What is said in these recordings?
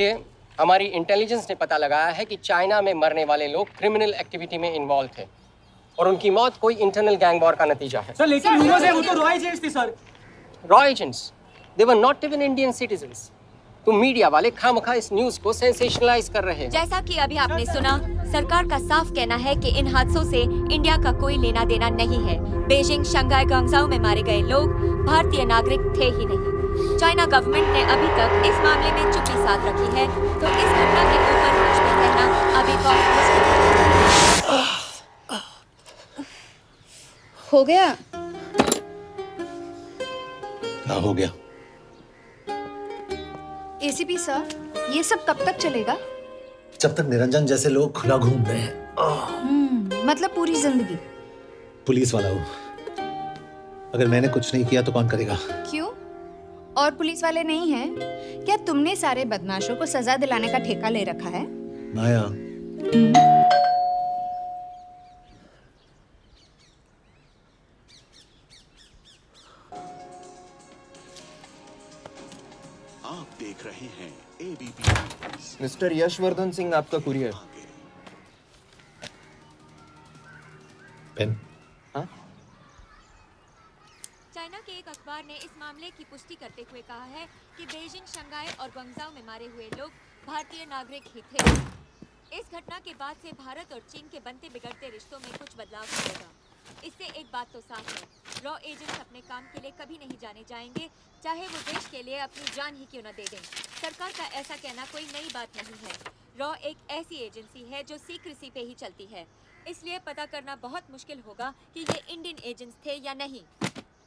लीजिए, हमारी इंटेलिजेंस ने पता लगाया है कि चाइना में मरने वाले लोग क्रिमिनल एक्टिविटी में इन्वॉल्व थे और उनकी मौत कोई इंटरनल गैंग वॉर का नतीजा है। सर लेकिन रूमर्स है वो तो रॉ एजेंट्स थे sir. Raw agents? They were not even Indian citizens. तो मीडिया वाले खामखा इस न्यूज को सेंसेशनलाइज कर रहे हैं। जैसा कि अभी आपने सुना, सरकार का साफ कहना है कि इन हादसों से इंडिया का कोई लेना देना नहीं है। बीजिंग, शंघाई, ग्वांगझाओ में मारे गए लोग भारतीय नागरिक थे ही नहीं। चाइना गवर्नमेंट ने अभी तक इस मामले में चुप्पी साध रखी है, तो इस घटना के ऊपर कुछ भी कहना अभी बहुत मुश्किल हो गया। हाँ, हो गया। एसीपी सर, ये सब कब तक चलेगा? जब तक निरंजन जैसे लोग खुला घूम रहे हैं। मतलब पूरी जिंदगी? पुलिस वाला हूँ, अगर मैंने कुछ नहीं किया तो कौन करेगा? क्यों? और पुलिस वाले नहीं हैं? क्या तुमने सारे बदमाशों को सजा दिलाने का ठेका ले रखा है? माया, आप देख रहे हैं एबीपी। मिस्टर यशवर्धन सिंह, आपका कुरियर। पेन। हाँ? चाइना के एक अखबार ने इस मामले की पुष्टि करते हुए कहा है कि बीजिंग, शंघाई और ग्वांगझाओ में मारे हुए लोग भारतीय नागरिक ही थे। इस घटना के बाद से भारत और चीन के बनते बिगड़ते रिश्तों में कुछ बदलाव आएगा। इससे एक बात तो साफ है, रॉ एजेंट्स अपने काम के लिए कभी नहीं जाने जाएंगे, चाहे वो देश के लिए अपनी जान ही क्यों न दे दें। सरकार का ऐसा कहना कोई नई बात नहीं है। रॉ एक ऐसी एजेंसी है जो सीक्रेसी पे ही चलती है, इसलिए पता करना बहुत मुश्किल होगा कि ये इंडियन एजेंट्स थे या नहीं।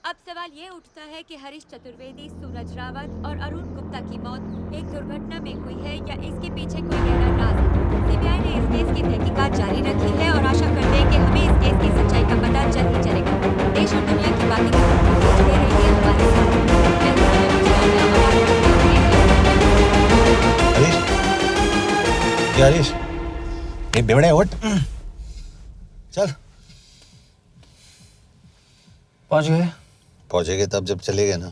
अब सवाल ये उठता है कि हरीश चतुर्वेदी, सूरज रावत और अरुण गुप्ता की मौत एक दुर्घटना में हुई है या इसके पीछे कोई गहरा राज है। सीबीआई ने इस केस की तहकीकात जारी रखी है और आशा करते हैं कि हमें इस केस की सच्चाई का पता जल्द ही चलेगा। देश और दुनिया की बातें देखते रहिए हमारे साथ। हरीश, ये बेवड़े उठ, चल। पहुंचेंगे तब जब चलेंगे ना।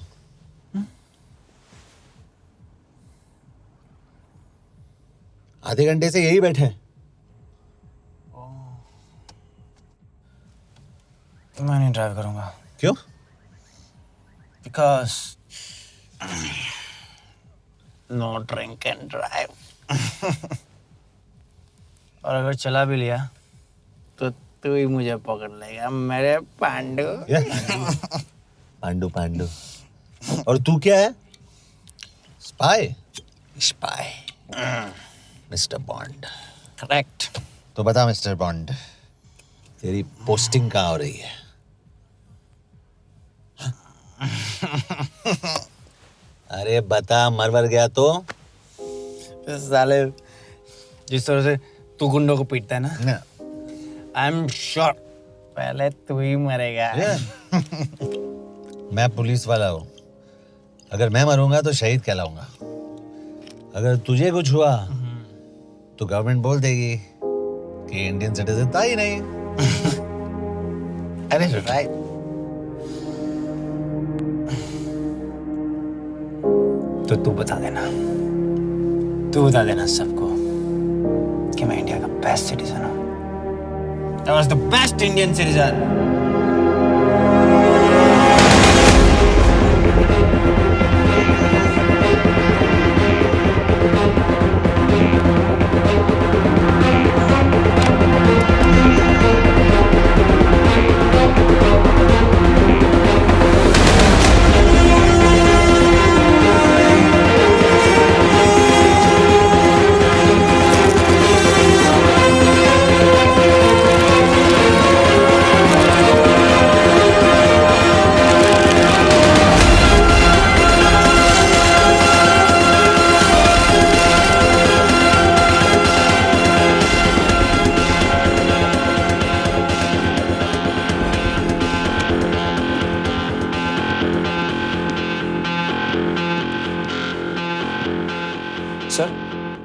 आधे घंटे से यही बैठे हैं। मैं नहीं ड्राइव करूंगा। क्यों? Because no drink and drive. और अगर चला भी लिया तो तू ही मुझे पकड़ लेगा मेरे पांडु। पांडु पांडु। और तू क्या है? Spy? Spy. Mister bond. Correct. तो बता मिस्टर बॉन्ड, तेरी पोस्टिंग कहाँ हो रही है? अरे बता, मरवर गया तो? साले जिस तरह से तू गुंडों को पीटता है ना, आई एम श्योर पहले तू ही मरेगा। मैं पुलिस वाला हूँ, अगर मैं मरूंगा तो शहीद कहलाऊंगा। अगर तुझे कुछ हुआ तो गवर्नमेंट बोल देगी कि इंडियन सिटीजन था ही नहीं। अरे राइट। तो तू बता देना सबको कि मैं इंडिया का बेस्ट सिटीजन हूँ। I was the best Indian citizen. Sir,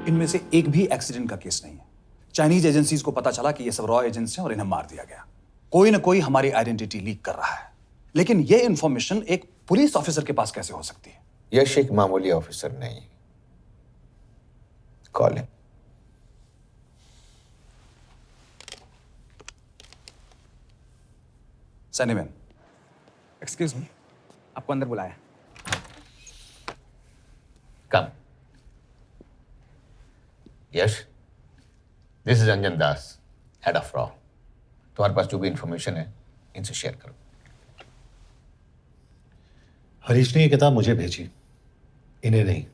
इनमें से एक भी एक्सीडेंट का केस नहीं है। चाइनीज एजेंसीज को पता चला कि ये सब रॉ एजेंट्स हैं और इन्हें मार दिया गया। कोई ना कोई हमारी आइडेंटिटी लीक कर रहा है, लेकिन ये इंफॉर्मेशन एक पुलिस ऑफिसर के पास कैसे हो सकती है? यश एक मामूली ऑफिसर नहीं, कॉलिंग। सनीमैन, एक्सक्यूज मी, आपको अंदर बुलाया। Come. Yash, this is Anjan Das, head of raw. तुम्हारे पास जो भी इंफॉर्मेशन है इनसे शेयर करो। हरीश ने ये किताब मुझे भेजी, इन्हें नहीं।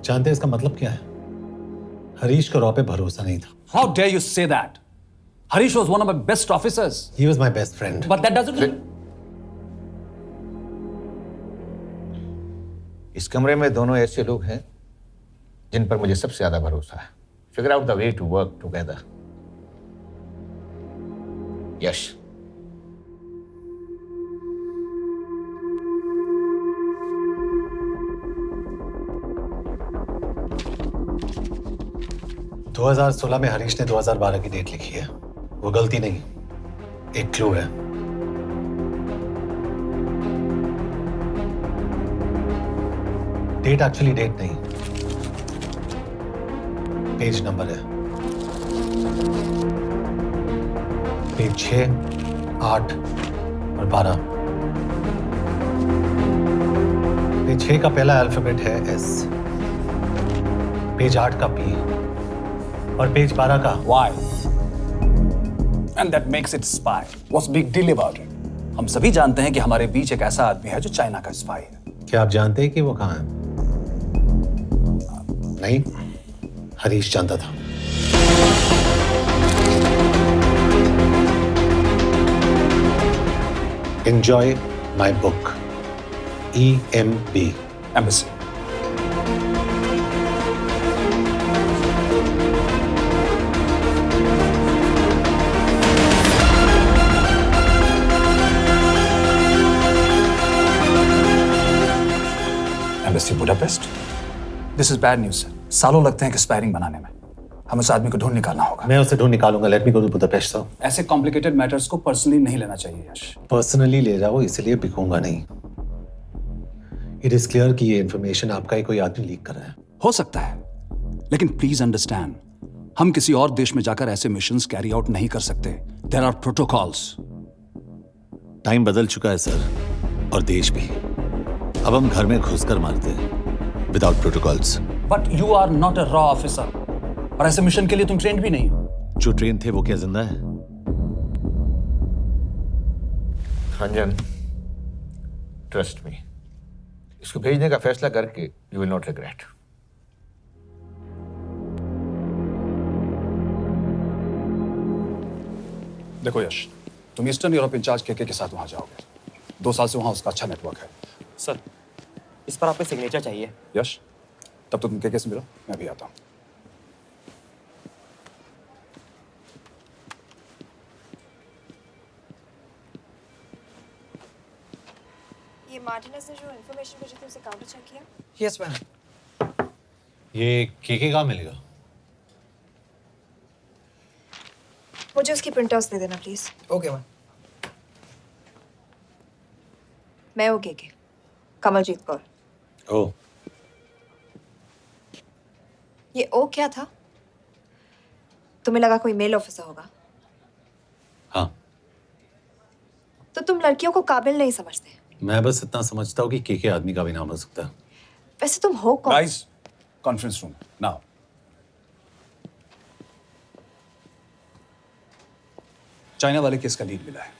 जानते हैं इसका मतलब क्या है? हरीश को रॉ पे भरोसा नहीं था। How dare you say that? Harish was one of my best officers. He was my best friend. But that doesn't... इस कमरे में दोनों ऐसे लोग हैं जिन पर मुझे सबसे ज्यादा भरोसा है। Figure out the way to work together. Yash, दो 2016 में हरीश ने 2012 की डेट लिखी है। वो गलती नहीं, एक क्लू है। डेट एक्चुअली डेट नहीं, पेज नंबर है। पेज 6, 8 और 12। पेज 6 का पहला अल्फाबेट है S, पेज 8 का P और पेज 12 का Why? And that makes it spy. What's big deal about it? हम सभी जानते हैं कि हमारे बीच एक ऐसा आदमी है जो चाइना का स्पाई है। क्या आप जानते हैं कि वो कहाँ है? नहीं, हरीश जानता था। Enjoy my book. EMB. Embassy. Embassy Budapest. This is bad news. सालों लगते हैं एक्सपायरिंग बनाने में। हमें उस आदमी को ढूंढ निकालना होगा। मैं उसे ढूंढ निकालूंगा। Let me go to Budapest sir. ऐसे कॉम्प्लिकेटेड मैटर्स को पर्सनली नहीं लेना चाहिए यश। पर्सनली ले जाओ, इसलिए बिकूंगा नहीं। इट इज क्लियर कि ये इंफॉर्मेशन आपका ही कोई आदमी लीक कर रहा है। हो सकता है, लेकिन प्लीज अंडरस्टैंड, हम किसी और देश में जाकर ऐसे मिशंस कैरी आउट नहीं कर सकते। There are protocols. टाइम बदल चुका है सर, और देश भी। अब हम घर में घुसकर मारते हैं without protocols. But you are not a रॉ ऑफिसर, और ऐसे मिशन के लिए तुम ट्रेंड भी नहीं हो। जो ट्रेन थे वो क्या जिंदा है? अंजन, ट्रस्ट मी, इसको भेजने का फैसला करके यू विल नॉट रिग्रेट। देखो यश, तुम ईस्टर्न यूरोप इंचार्ज के साथ वहां जाओगे। 2 साल से वहां उसका अच्छा नेटवर्क है। सर, इस पर आपको सिग्नेचर चाहिए। यश, तब तो तुम के से मिलो, मैं भी आता हूं। ये मार्टिनेस ने जो इन्फॉर्मेशन भेजी थी उसे काउंटर चेक किया? Yes ma'am. ये के कहाँ मिलेगा? मुझे उसकी प्रिंटआउट्स दे देना प्लीज। Okay ma'am. मैं हूँ के कमलजीत कौर। ओ, ये ओ क्या था? तुम्हें लगा कोई मेल ऑफिसर होगा? हाँ। तो तुम लड़कियों को काबिल नहीं समझते? मैं बस इतना समझता हूँ कि के आदमी का भी नाम हो सकता है। वैसे तुम हो कौन? Guys, conference room now. China वाले केस का लीड मिला है।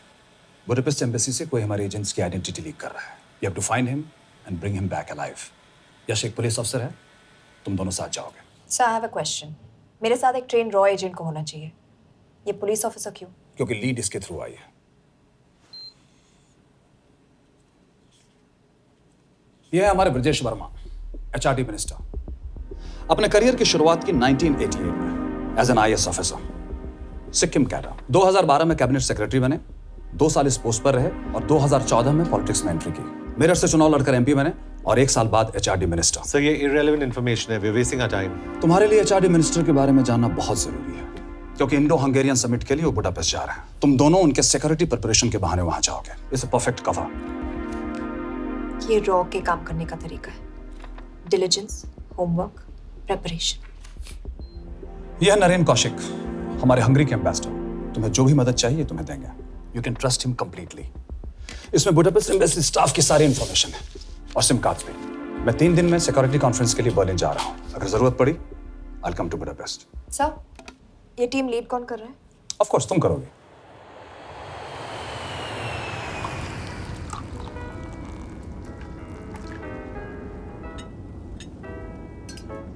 बुडापेस्ट एम्बेसी से कोई हमारे एजेंट्स की आइडेंटिटी लीक कर रहा है। You have to find him and bring him back alive. Yash एक पुलिस अफसर है, तुम दोनों साथ जाओगे। Sir, I have a question. मेरे साथ एक ट्रेन रॉ एजेंट को होना चाहिए। ये पुलिस ऑफिसर क्यों? क्योंकि लीड इसके थ्रू आई है। यह है हमारे ब्रजेश वर्मा, एचआरडी मिनिस्टर। अपने करियर की शुरुआत की 1988 में as an IAS officer, Sikkim cadre. 2012 में कैबिनेट सेक्रेटरी बने, 2 साल इस पोस्ट पर रहे और 2014 में पॉलिटिक्स में एंट्री की। मेरठ से चुनाव लड़कर एमपी बने और 1 साल बाद एचआरडी मिनिस्टर। सर, ये इररिलेवेंट इंफॉर्मेशन है। We are wasting our time. तुम्हारे लिए एचआरडी मिनिस्टर के बारे में जानना बहुत जरूरी है, क्योंकि इंडो हंगेरियन समिट के लिए वो बुडापेस्ट जा रहे हैं। तुम दोनों उनके सिक्योरिटी प्रिपरेशन के बहाने वहां जाओगे। It's a perfect cover. ये रॉ के काम करने का तरीका है। Diligence, homework, preparation. यह नरेन कौशिक, हमारे हंगरी के एम्बेसडर। तुम्हें जो भी मदद चाहिए तुम्हें देंगे। You can trust him completely. इसमें बुडापेस्ट एम्बेसी स्टाफ की सारी इंफॉर्मेशन है और सिम कार्ड्स भी। मैं 3 दिन में सिक्योरिटी कॉन्फ्रेंस के लिए बर्लिन जा रहा हूँ। अगर जरूरत पड़ी आई कम टू बुडापेस्ट। सर, ये टीम लीड कौन कर रहा है? ऑफ कोर्स तुम करोगे।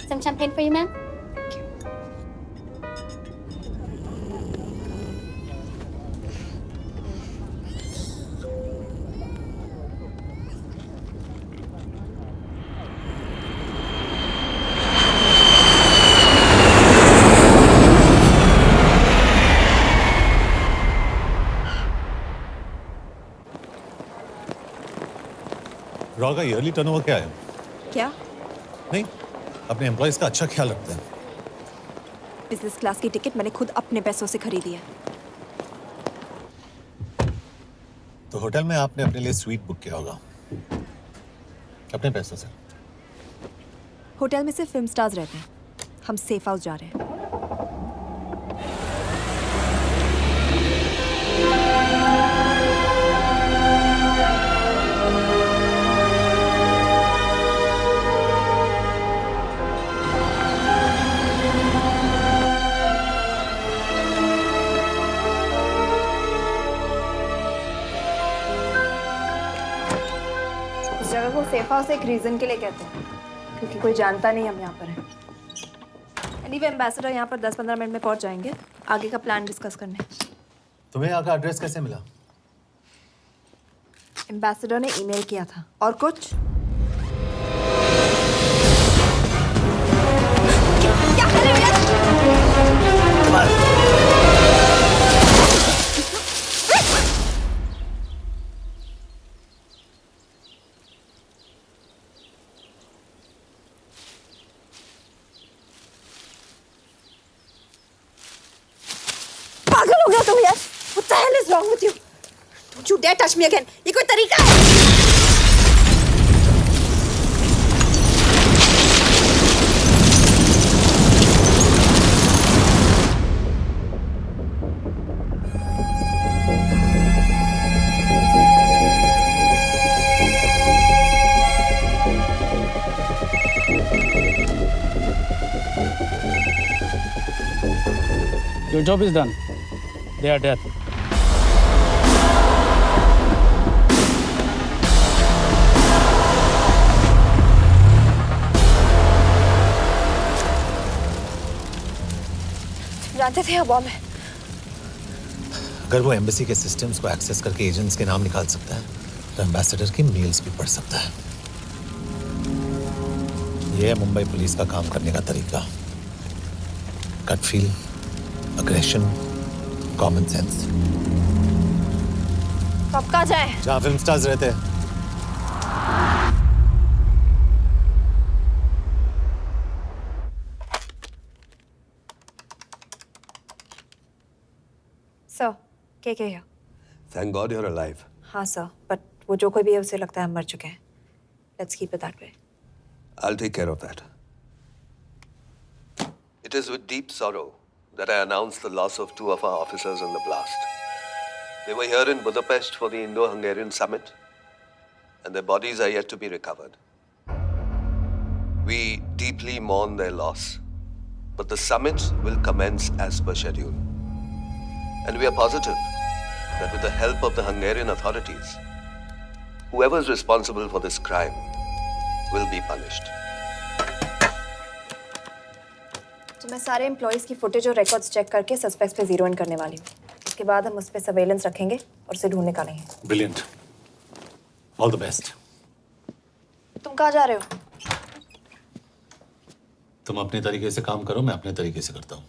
Some champagne for you, ma'am? Raw का ईयरली टर्नओवर क्या है? क्या? नहीं, अपने एम्प्लॉइज का अच्छा ख्याल रखते हैं। बिजनेस क्लास की टिकट मैंने खुद अपने पैसों से खरीदी है। तो होटल में आपने अपने लिए स्वीट बुक किया होगा अपने पैसों से। होटल में सिर्फ फिल्म स्टार्स रहते हैं। हम सेफ हाउस जा रहे हैं। इस जगह को सेफ हाउस एक रीजन के लिए कहते हैं, क्योंकि कोई जानता नहीं हम यहाँ पर हैं। एनीवे एम्बेसडर यहाँ पर 10-15 मिनट में पहुँच जाएंगे आगे का प्लान डिस्कस करने। तुम्हें यहाँ का एड्रेस कैसे मिला? एम्बेसडर ने ईमेल किया था। और कुछ? क्या कर रहे हो? पागल हो गया तुम यार? What the hell is wrong with you? Don't you dare touch me again. ये कोई तरीका है? Your job is done. They are dead. जानते थे अब बॉम्ब है। अगर वो एम्बेसी के सिस्टम्स को एक्सेस करके एजेंट्स के नाम निकाल सकता है तो एम्बेसडर की मेल्स भी पढ़ सकता है। यह है मुंबई पुलिस का काम करने का तरीका। Gut feel, aggression, common sense. तो अब कहाँ जाए? जहाँ फिल्म स्टार्स रहते हैं। सर, के here? Thank God you're alive. हाँ सर, बट वो जो कोई भी है उसे लगता है हम मर चुके हैं। Let's keep it that way. I'll take care of that. It is with deep sorrow that I announce the loss of 2 of our officers in the blast. They were here in Budapest for the Indo-Hungarian summit, and their bodies are yet to be recovered. We deeply mourn their loss, but the summit will commence as per schedule. And we are positive that with the help of the Hungarian authorities, whoever is responsible for this crime will be punished. तो मैं सारे employees की footage और records check करके suspects पे zero in करने वाली हूँ। उसके बाद हम उस पर सर्वेलेंस रखेंगे और उसे ढूंढ निकालेंगे। ब्रिलियंट। All the best. तुम कहाँ जा रहे हो? तुम अपने तरीके से काम करो, मैं अपने तरीके से करता हूँ।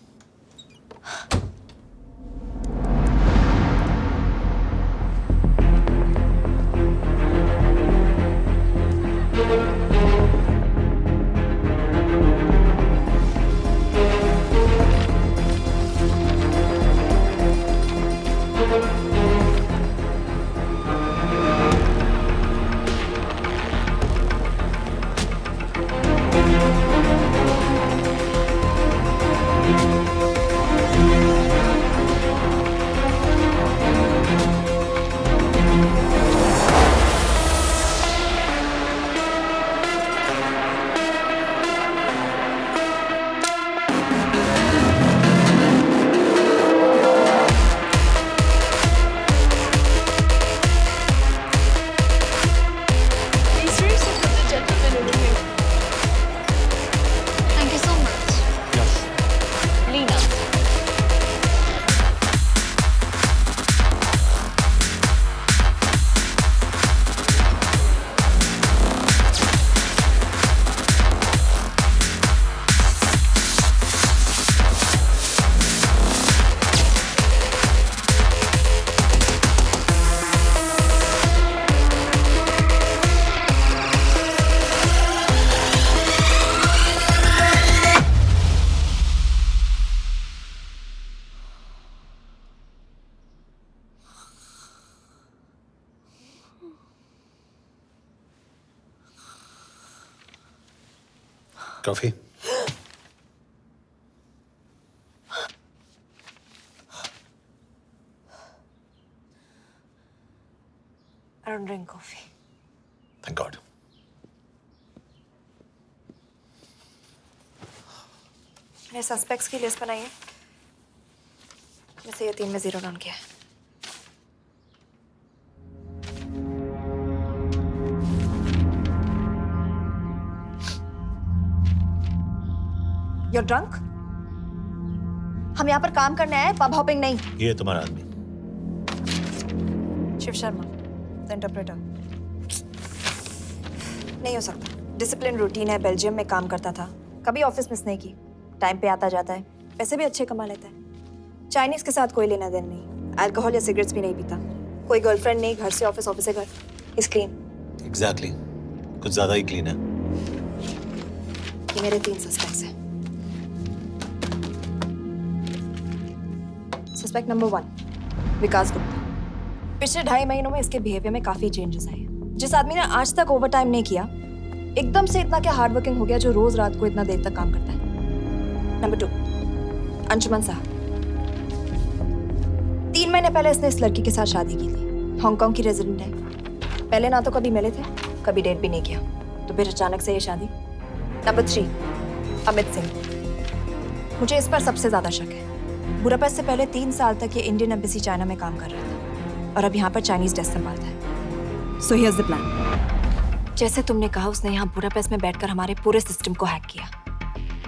Coffee? I don't drink coffee. Thank God. मैंने सस्पेक्ट्स की लिस्ट बनाई है, जैसे ये 3 में 0 डाउन किया है। You're drunk? हम यहाँ पर काम करने आए, पब हॉपिंग नहीं। ये तुम्हारा आदमी। Shiv Sharma, the interpreter. नहीं हो सकता। डिसिप्लिन रूटीन है, बेल्जियम में काम करता था, कभी ऑफिस मिस नहीं की, टाइम पे आता जाता है, पैसे भी अच्छे कमा लेता है। चाइनीज के साथ कोई लेना देना नहीं, अल्कोहल या सिगरेट्स भी नहीं पीता, कोई गर्लफ्रेंड नहीं, घर से ऑफिस, ऑफिस से घर, इज क्लीन। एग्जैक्टली, कुछ ज्यादा ही क्लीन है। ये मेरे 3 सस्पेक्ट्स हैं। सस्पेक्ट नंबर 1, विकास गुप्ता। पिछले 2.5 महीनों में इसके बिहेवियर में काफी चेंजेस आए हैं। जिस आदमी ने आज तक ओवर टाइम नहीं किया, एकदम से इतना क्या हार्ड वर्किंग हो गया जो रोज रात को इतना देर तक काम करता है। नंबर 2, अंशुमन साहब। 3 महीने पहले इसने इस लड़की के साथ शादी की थी, हांगकांग की रेजिडेंट है। पहले ना तो कभी मिले थे, कभी डेट भी नहीं किया, तो फिर अचानक से ये शादी। नंबर 3, अमित सिंह। मुझे इस पर सबसे ज्यादा शक है। बुडापेस्ट से पहले 3 साल तक ये इंडियन एम्बेसी चाइना में काम कर रहा था और अब यहाँ पर चाइनीज डेस्क संभालता है। So here's the plan. जैसे तुमने कहा, उसने यहाँ बुडापेस्ट में बैठकर हमारे पूरे सिस्टम को हैक किया।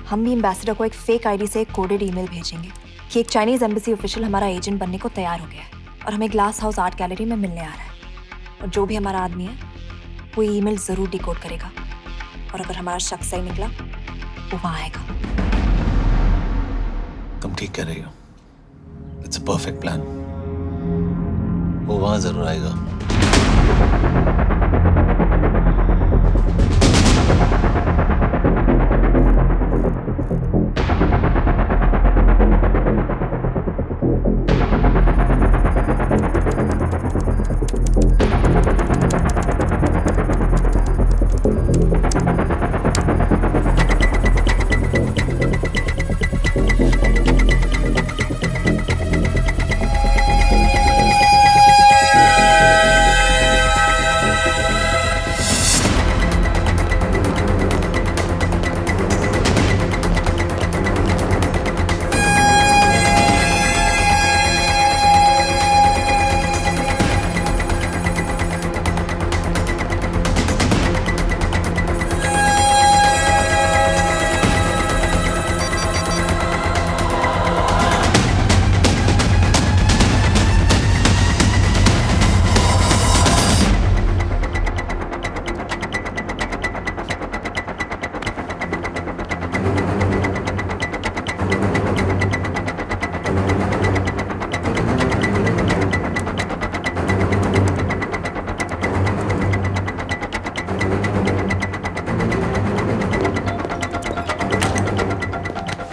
हम भी एम्बेसडर को एक फेक आईडी से एक कोडेड ईमेल भेजेंगे कि एक चाइनीज एम्बेसी ऑफिशियल हमारा एजेंट बनने को तैयार हो गया है और हमें ग्लास हाउस आर्ट गैलरी में मिलने आ रहा है। और जो भी हमारा आदमी है वो ईमेल जरूर डिकोड करेगा और अगर हमारा शक सही निकला वो वहाँ आएगा। तुम ठीक कह रही हो। It's a perfect plan. वो वहां जरूर आएगा।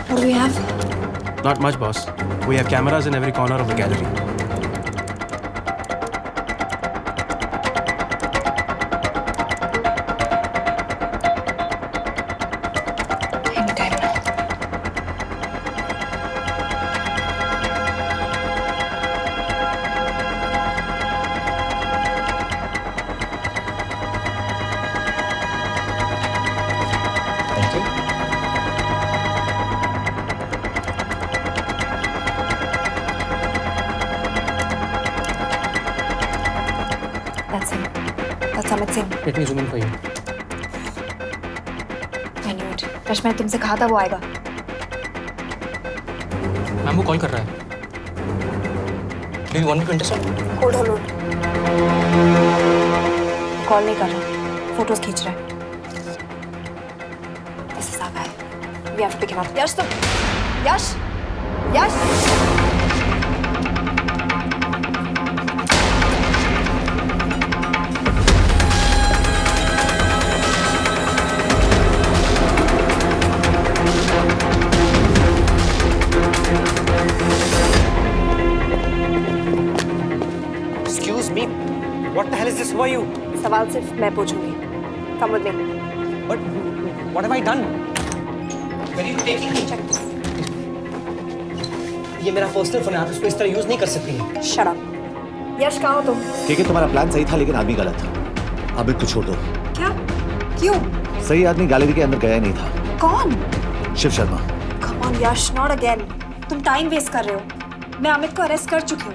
What do we have? Not much, boss. We have cameras in every corner of the gallery. Anytime now. Thank you. That's him. That's Amit Singh. Let me zoom in for you. I knew it. Rush, मैंने तुमसे कहा था वो आएगा। Ma'am वो call कर रहा है। Do you want me to intercept? Hold hold. Call नहीं कर रहा, फोटोज खींच रहा है। This is our guy. We have to pick him up. यश तुम, यश, यश। Excuse me. What the hell is this? Who are you? सवाल सिर्फ मैं पूछूंगी। Come with me. But what have I done? Where are you taking me? ये मेरा personal phone है, आप इसको इस तरह यूज नहीं कर सकती। Shut up. यश कहाँ हो तुम? ठीक है, तुम्हारा प्लान सही था लेकिन आदमी गलत था। अमित को छोड़ दो। क्या? क्यों? सही आदमी गैलरी के अंदर गया नहीं था। कौन? Shiv Sharma. Come on Yash, not again. तुम टाइम वेस्ट कर रहे हो। मैं अमित को अरेस्ट कर चुकी हूँ।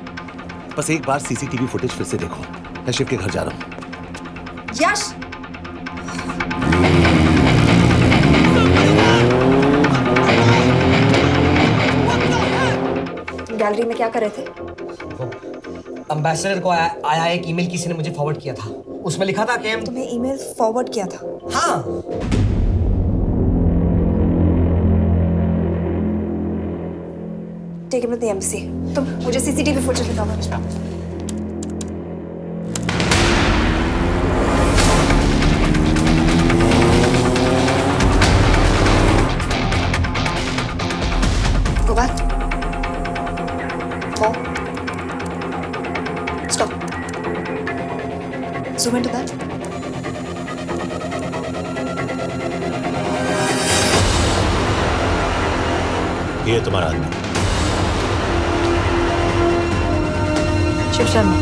बस एक बार सीसीटीवी फुटेज फिर से देखो। मैं शिव के घर जा रहा हूँ। यश! गैलरी में क्या कर रहे थे? एम्बेसडर को आया एक ईमेल किसी ने मुझे फॉरवर्ड किया था। उसमें लिखा था कि तुम्हें ईमेल फॉरवर्ड किया था? हाँ। Take him to the embassy. तुम मुझे सीसीटीवी फुटेज दिखाओ। Go back. More. Stop. Zoom into that. ये तुम्हारा आदमी शिव शर्मा।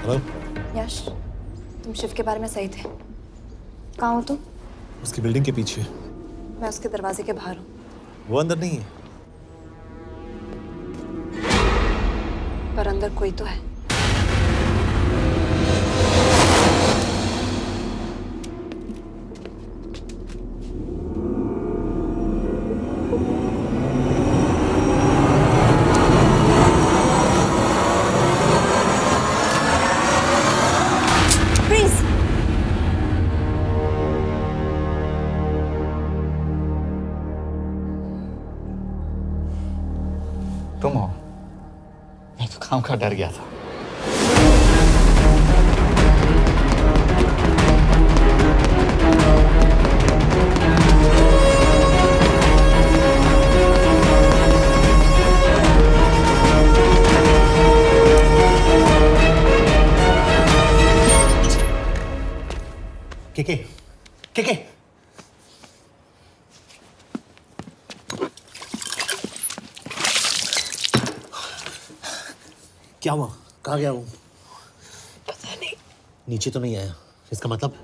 हेलो यश, तुम शिव के बारे में सही थे। कहाँ हो तुम? उसकी बिल्डिंग के पीछे। मैं उसके दरवाजे के बाहर हूँ। वो अंदर नहीं है। पर अंदर कोई तो है। तुम हो? मैं तो काम का डर गया था। के क्या हुआ? कहाँ गया वो? पता नहीं। नीचे तो नहीं आया, इसका मतलब?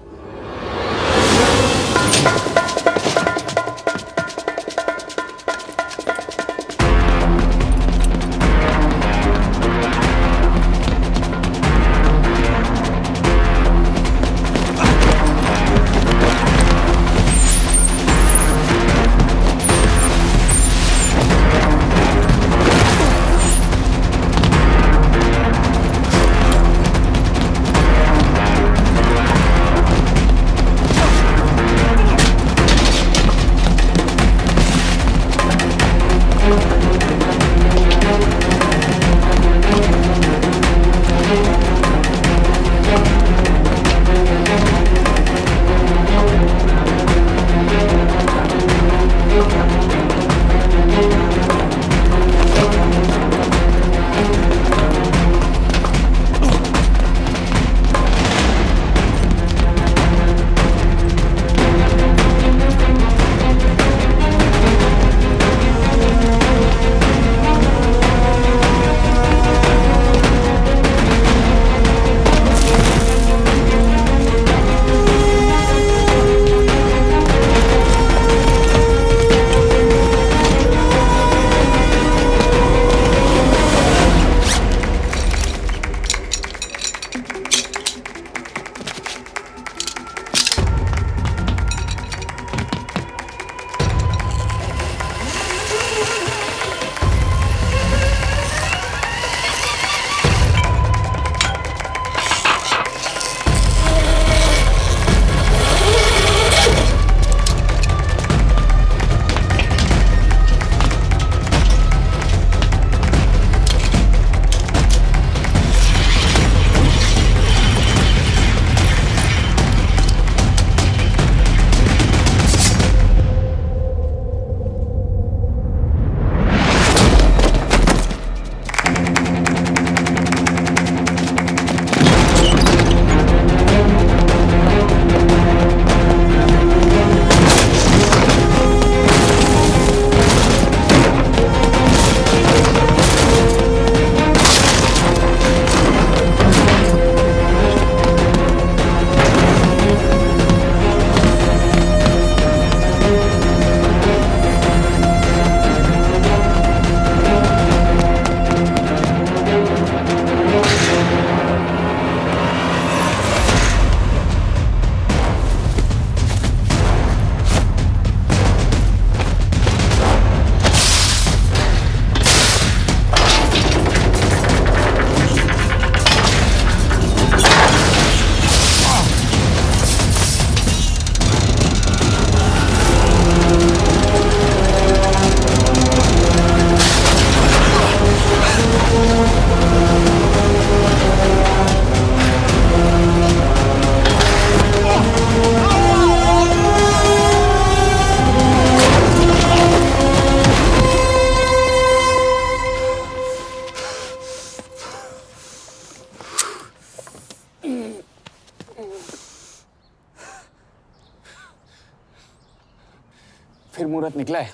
फिर मुहूर्त निकला है।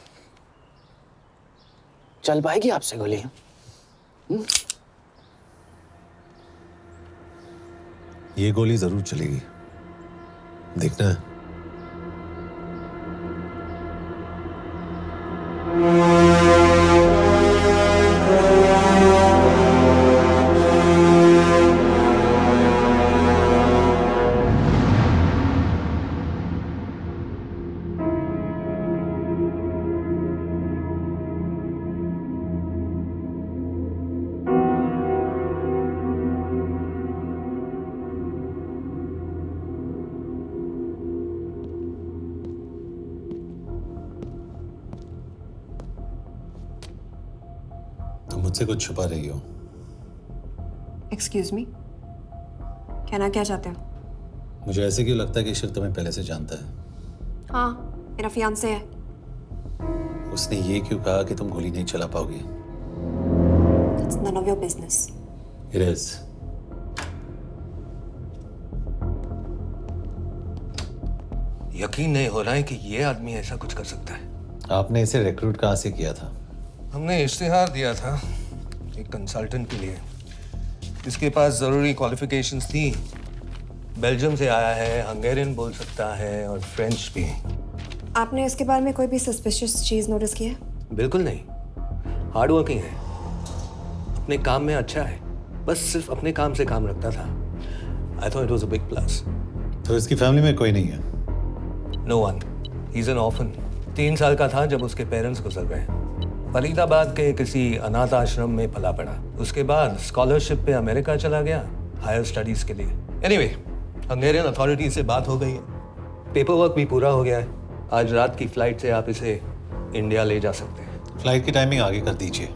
चल पाएगी आपसे गोली? ये गोली जरूर चलेगी, देखना है। तुम मुझसे कुछ छुपा रही हो। एक्सक्यूज मी, कहना क्या चाहते हो? मुझे ऐसे क्यों लगता है कि शिव तुम्हें पहले से जानता है? हाँ, मेरा फियांसे है। उसने ये क्यों कहा कि तुम गोली नहीं चला पाओगी? It's none of your business. It is. यकीन नहीं हो रहा है कि ये आदमी ऐसा कुछ कर सकता है। आपने इसे रिक्रूट कहाँ से किया था? हमने इश्तिहार दिया था एक कंसल्टेंट के लिए। इसके पास ज़रूरी क्वालिफिकेशंस थी। बेल्जियम से आया है, हंगेरियन बोल सकता है और फ्रेंच भी। आपने इसके बारे में कोई भी सस्पिशियस चीज़ नोटिस की है? बिल्कुल नहीं, हार्ड वर्किंग है, अपने काम में अच्छा है, बस सिर्फ अपने काम से काम रखता था। I thought it was a big plus. तो इसकी फैमिली में कोई नहीं है? No one, he is an orphan. 3 साल का था जब उसके पेरेंट्स गुजर गए। फरीदाबाद के किसी अनाथ आश्रम में पला पड़ा। उसके बाद स्कॉलरशिप पे अमेरिका चला गया हायर स्टडीज के लिए। एनीवे, हंगेरियन अथॉरिटी से बात हो गई है, पेपर वर्क भी पूरा हो गया है। आज रात की फ्लाइट से आप इसे इंडिया ले जा सकते हैं। फ्लाइट की टाइमिंग आगे कर दीजिए,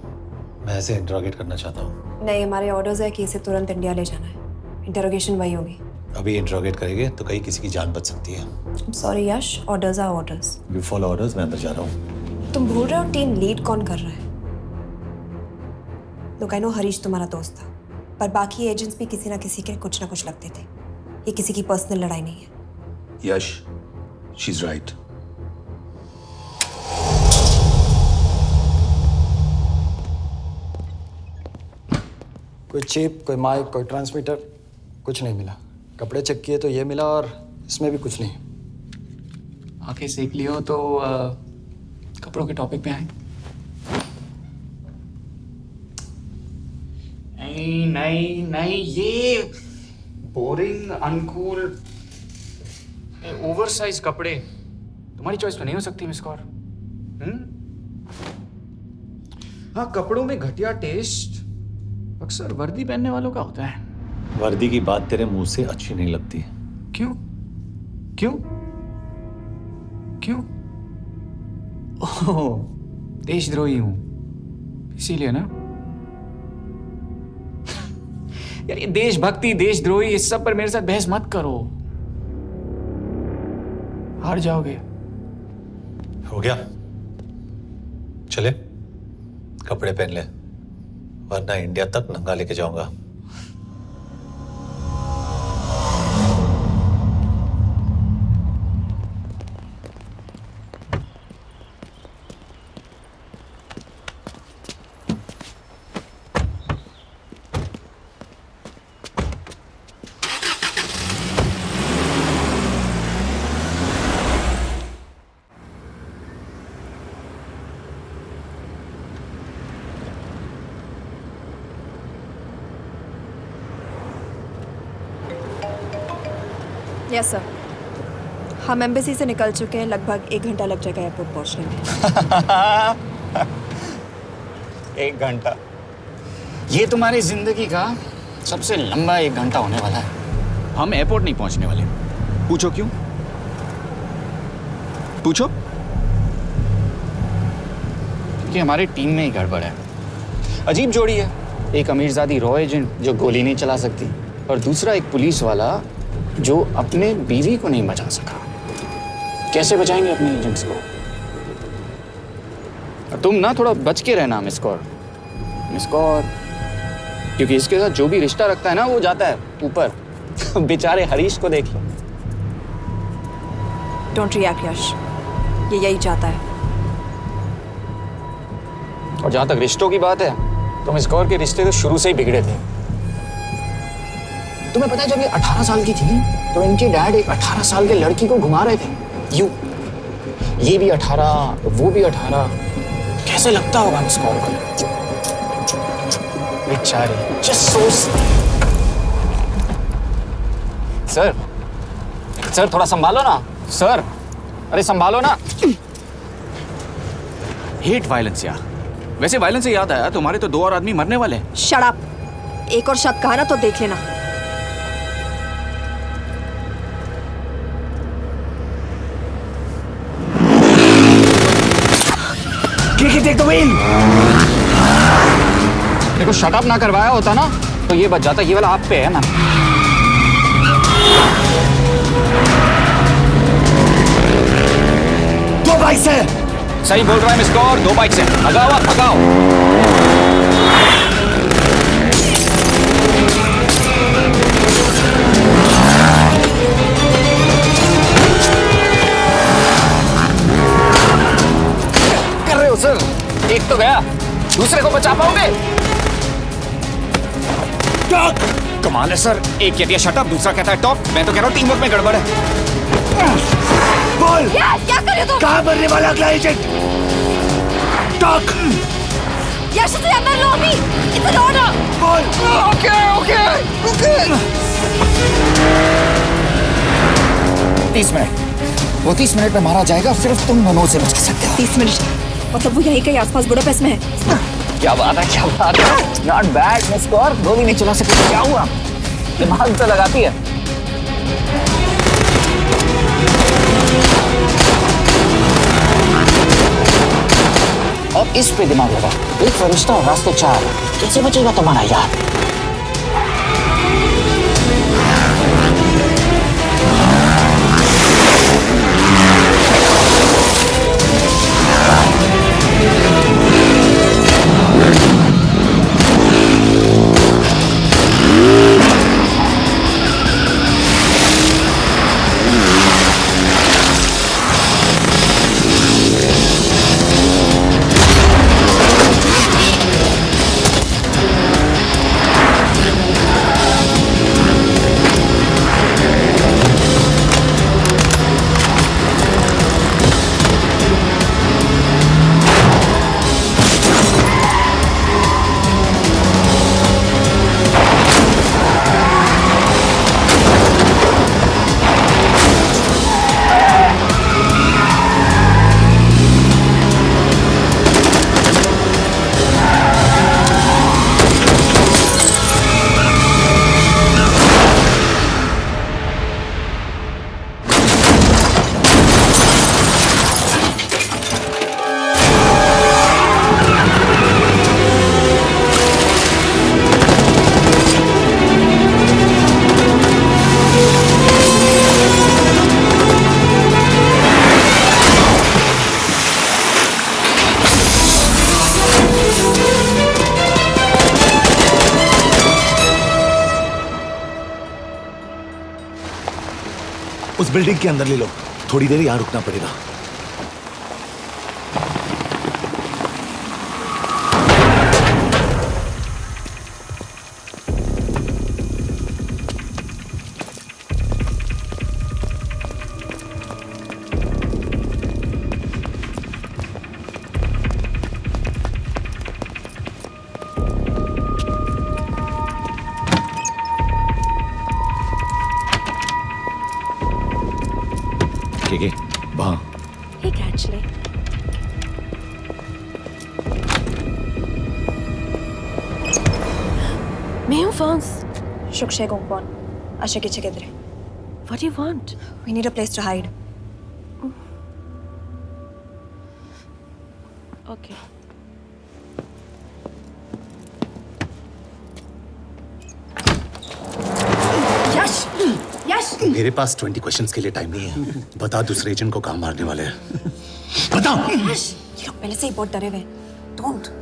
मैं इसे इंटरोगेट करना चाहता हूँ। नहीं, हमारे ऑर्डर्स है कि इसे तुरंत इंडिया ले जाना है। इंटरोगेशन वही होगी। अभी इंटरोगेट करेंगे तो कहीं किसी की जान बच सकती है। Sorry Yash, orders are orders. You follow orders, मैं अंदर जा रहा हूँ। तुम भूल रहे हो टीम लीड कौन कर रहा है? लोग आई नो हरीश तुम्हारा दोस्त था, पर बाकी एजेंट्स भी किसी ना किसी के कुछ ना कुछ लगते थे। ये किसी की पर्सनल लड़ाई नहीं है। यश, शी इज राइट। कोई चिप, कोई माइक, कोई ट्रांसमीटर, कुछ नहीं मिला। कपड़े चेक किए तो ये मिला और इसमें भी कुछ नहीं। आके सीख लियो तो कपड़ों के टॉपिक पे आए। नहीं नहीं नहीं, ये बोरिंग, अनकूल, ओवरसाइज कपड़े तुम्हारी चॉइस तो नहीं हो सकती मिस कौर। हाँ, कपड़ों में घटिया टेस्ट अक्सर वर्दी पहनने वालों का होता है। वर्दी की बात तेरे मुंह से अच्छी नहीं लगती। क्यों क्यों क्यों? ओह, देशद्रोही हूं इसीलिए ना। यार ये देशभक्ति, देशद्रोही, इस सब पर मेरे साथ बहस मत करो, हार जाओगे। हो गया, चले कपड़े पहन ले, वरना इंडिया तक नंगा लेके जाऊंगा। यस सर, हम एम्बेसी से निकल चुके हैं। लगभग 1 घंटा लग जाएगा एयरपोर्ट पहुंचने में। 1 घंटा? ये तुम्हारी जिंदगी का सबसे लंबा 1 घंटा होने वाला है। हम एयरपोर्ट नहीं पहुंचने वाले। पूछो क्यों? पूछो। क्योंकि हमारी टीम में ही गड़बड़ है। अजीब जोड़ी है, एक अमीरजादी रॉ एजेंट जो गोली नहीं चला सकती, और दूसरा एक पुलिस वाला जो अपने बीवी को नहीं बचा सका। कैसे बचाएंगे अपने एजेंट्स को? तुम ना थोड़ा बच के रहना मिस कौर, क्योंकि इसके साथ जो भी रिश्ता रखता है ना वो जाता है ऊपर। बेचारे हरीश को देख लो। डोंट रिएक्ट यश, ये यही चाहता है। और जहां तक रिश्तों की बात है तो मिस कौर के रिश्ते तो शुरू से ही बिगड़े थे। तुम्हें पता है जब ये 18 साल की थी तो इनके डैड एक 18 साल के लड़की को घुमा रहे थे यूं। ये भी 18, वो भी 18। कैसे लगता होगा मिस कॉल को? बेचारे, जस्ट सो। सर थोड़ा संभालो ना सर। अरे संभालो ना। हेट वायलेंस यार। वैसे वायलेंस से याद आया, तुम्हारे तो 2 और आदमी मरने वाले हैं। Shut up. एक और शब्द कहा ना तो देख लेना। Take the wheel. देखो शट अप ना करवाया होता ना तो ये बच जाता। ये वाला आप पे है मैम। दो बाइक से। सही बोल रहा है मिस कौर, 2 बाइक से। भगाओ आप, भगाओ। कर रहे हो सर? एक तो गया, दूसरे को बचा पाओगे? कमाल है सर। एक कहती है शट अप, दूसरा कहता है टॉप। मैं तो कह रहा हूँ टीम वर्क में गड़बड़ है। बोल क्या कर रहे हो तुम? कहाँ मरने वाला अगला एजेंट? टॉक। यश से अंदर लो अभी। It's an order. बोल। ओके। 30 मिनट। वो 30 मिनट में मारा जाएगा, सिर्फ तुम दोनों से बचा सकते हो। 30 मिनट मतलब वो यहीं कहीं आसपास बुडापेस्ट में है। क्या बात है, क्या बात है। Not bad miss Kaur. गोली नहीं चला सकती। क्या हुआ? दिमाग तो लगाती है। और इस पे दिमाग लगा। एक फरिश्ता और रास्ते 4। कैसे बचेगा तुम्हारा यार? उस बिल्डिंग के अंदर ले लो। थोड़ी देर यहाँ रुकना पड़ेगा। वहाँ Hey, actually. मैं हूँ फ्रांस। शुक्शे गोंगपॉन। आशा की जगह दरे। What do you want? We need a place to hide. Okay. यश! यश! मेरे पास 20 क्वेश्चंस के लिए टाइम नहीं है। बता दूसरे एजेंट को कहाँ मारने वाले हैं। बता। यश! ये लोग पहले से ही बहुत डरे हुए हैं। Don't.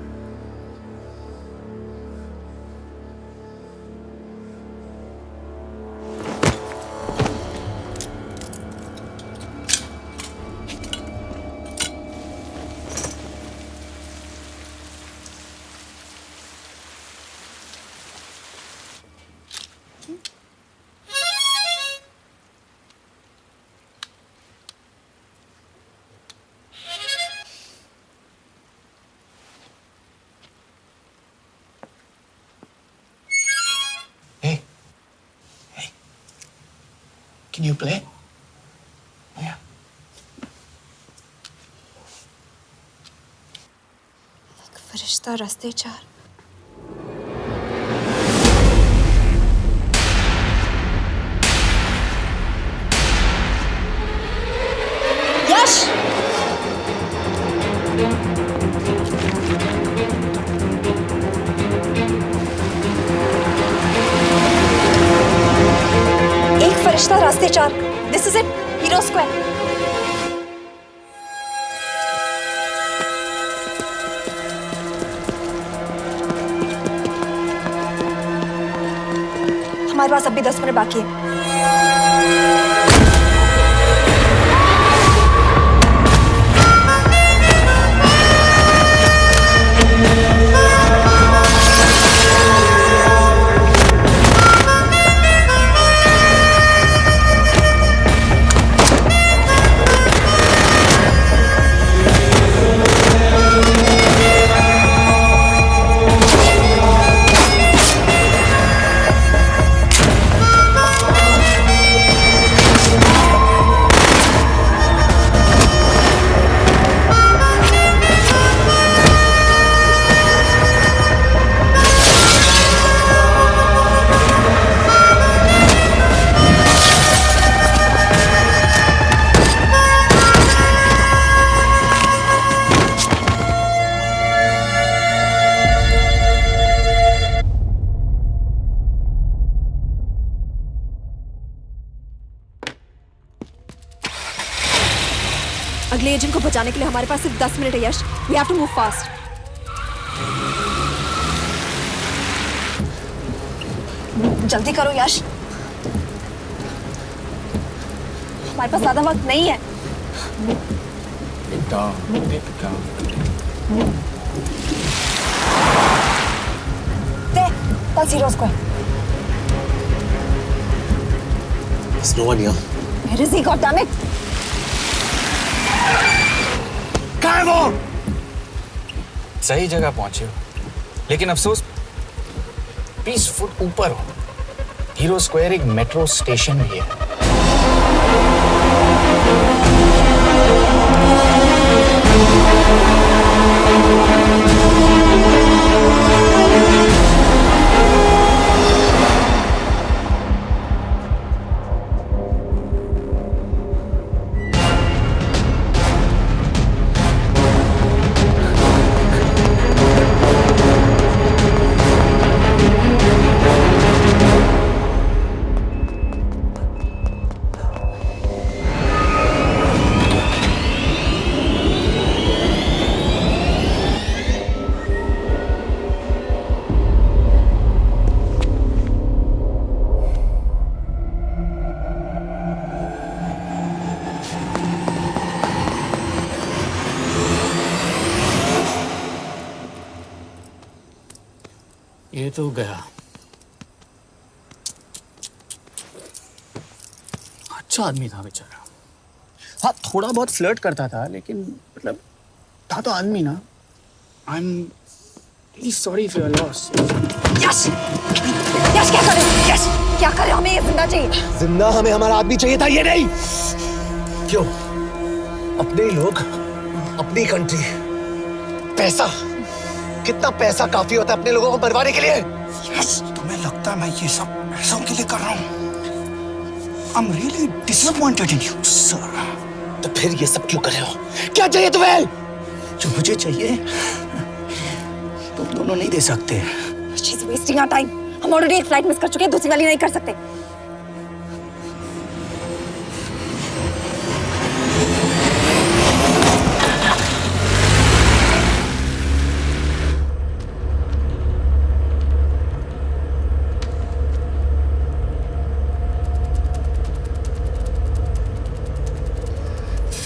Can you play? Yeah. एक फरिश्ता रास्ते चार। यश! एक फरिश्ता रास्ते चार। This is it, hero square. हमारे पास अभी 10 मिनट बाकी है। अगले एजेंट को बचाने के लिए हमारे पास सिर्फ 10 मिनट है Yash. We have to move fast. जल्दी करो यश, हमारे पास ज्यादा वक्त नहीं है। That's Hero Square. There's no one here. Where is he? God damn it! कहाँ है वो? सही जगह पहुंचे हो, लेकिन अफसोस 20 फुट ऊपर हो। हीरो स्क्वायर एक मेट्रो स्टेशन भी है। ये तो गया। अच्छा आदमी था बेचारा। हाँ, थोड़ा बहुत फ्लर्ट करता था, लेकिन मतलब था तो आदमी ना। I am really sorry for your loss. Yash! Yash क्या करे? यश क्या करे? हमें ये जिंदा चाहिए। जिंदा हमें हमारा आदमी चाहिए था, ये नहीं। क्यों? अपने ही लोग, अपनी कंट्री, पैसा, कितना पैसा काफी होता है अपने लोगों को मरवाने के लिए? यस, तुम्हें लगता है मैं ये सब पैसों के लिए कर रहा हूँ? I'm really disappointed in you, sir. तो फिर ये सब क्यों कर रहे हो? क्या चाहिए तुम्हें? जो मुझे चाहिए तुम दोनों नहीं दे सकते। She's wasting our time. हम ऑलरेडी एक फ्लाइट मिस कर चुके हैं, दूसरी वाली नहीं कर सकते।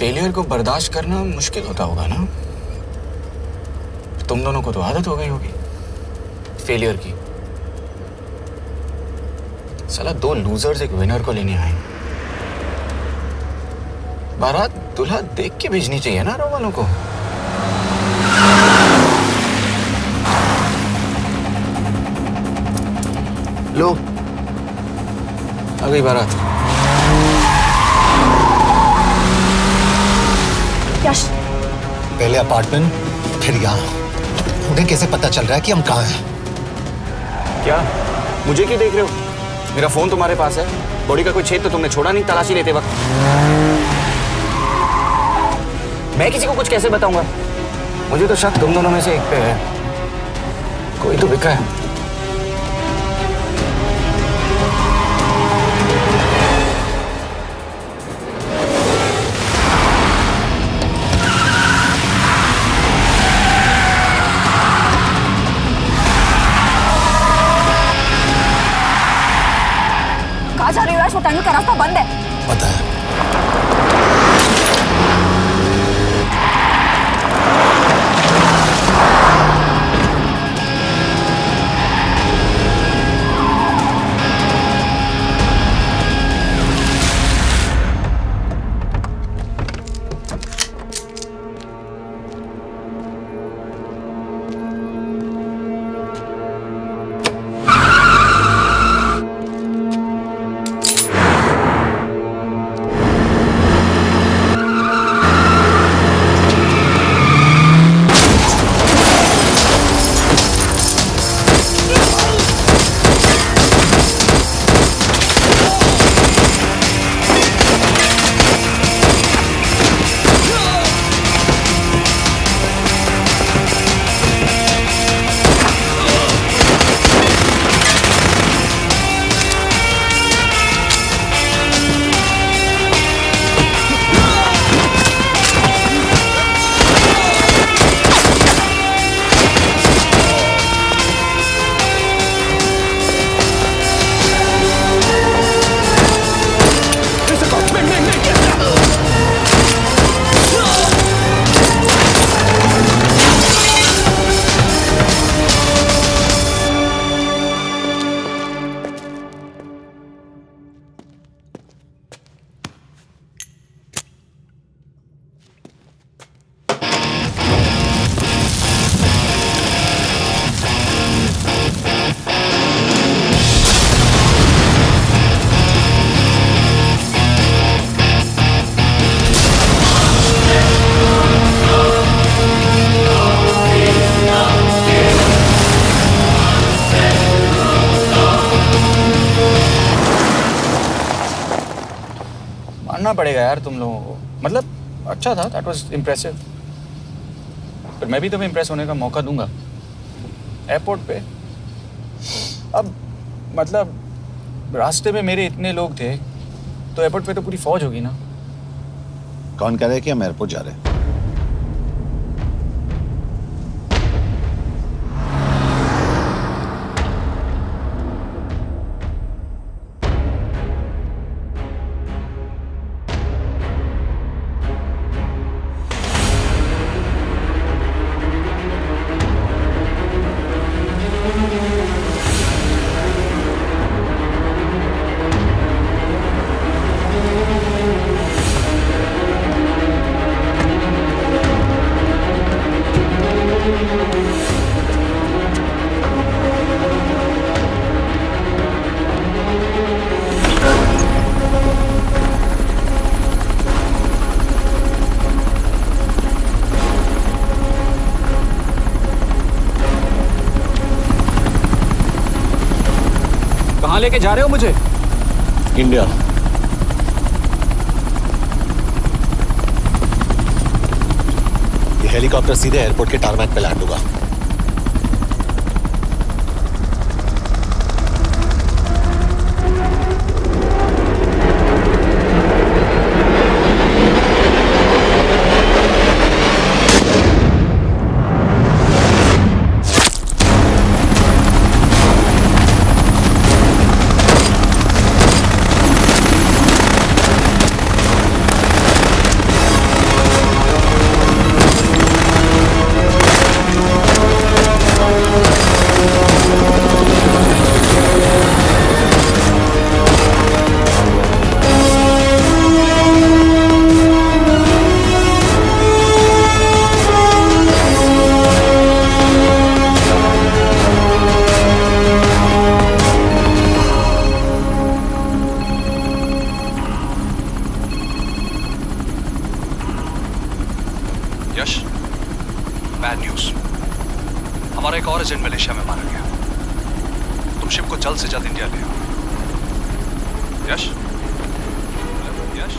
फेलियर को बर्दाश्त करना मुश्किल होता होगा ना? तुम दोनों को तो आदत हो गई होगी फेलियर की। साला 2 लूजर्स एक विनर को लेने आए। बारात दूल्हा देख के भेजनी चाहिए ना रो वालों को। लो, आ गई बारात। यश, पहले अपार्टमेंट, फिर यहाँ। उन्हें कैसे पता चल रहा है कि हम कहाँ हैं? क्या मुझे क्यों देख रहे हो? मेरा फोन तुम्हारे पास है। बॉडी का कोई छेद तो तुमने छोड़ा नहीं तलाशी लेते वक्त। मैं किसी को कुछ कैसे बताऊंगा? मुझे तो शक तुम दोनों में से एक पे है। कोई तो बिका है। कहाँ जा रही हो यश? वो टनल का रास्ता बंद है। पता है। मानना पड़ेगा यार तुम लोगों को। मतलब अच्छा था, दैट वाज इम्प्रेसिव। पर मैं भी तुम्हें इम्प्रेस होने का मौका दूंगा एयरपोर्ट पे। अब मतलब रास्ते में मेरे इतने लोग थे तो एयरपोर्ट पे तो पूरी फौज होगी ना। कौन कह रहा है कि हम एयरपोर्ट जा रहे हैं? कहाँ लेके जा रहे हो मुझे? इंडिया। ये हेलीकॉप्टर सीधे एयरपोर्ट के टारमैक पे लैंड होगा। शिप को जल्द से जल्द इंडिया ले आओ। यश? यश?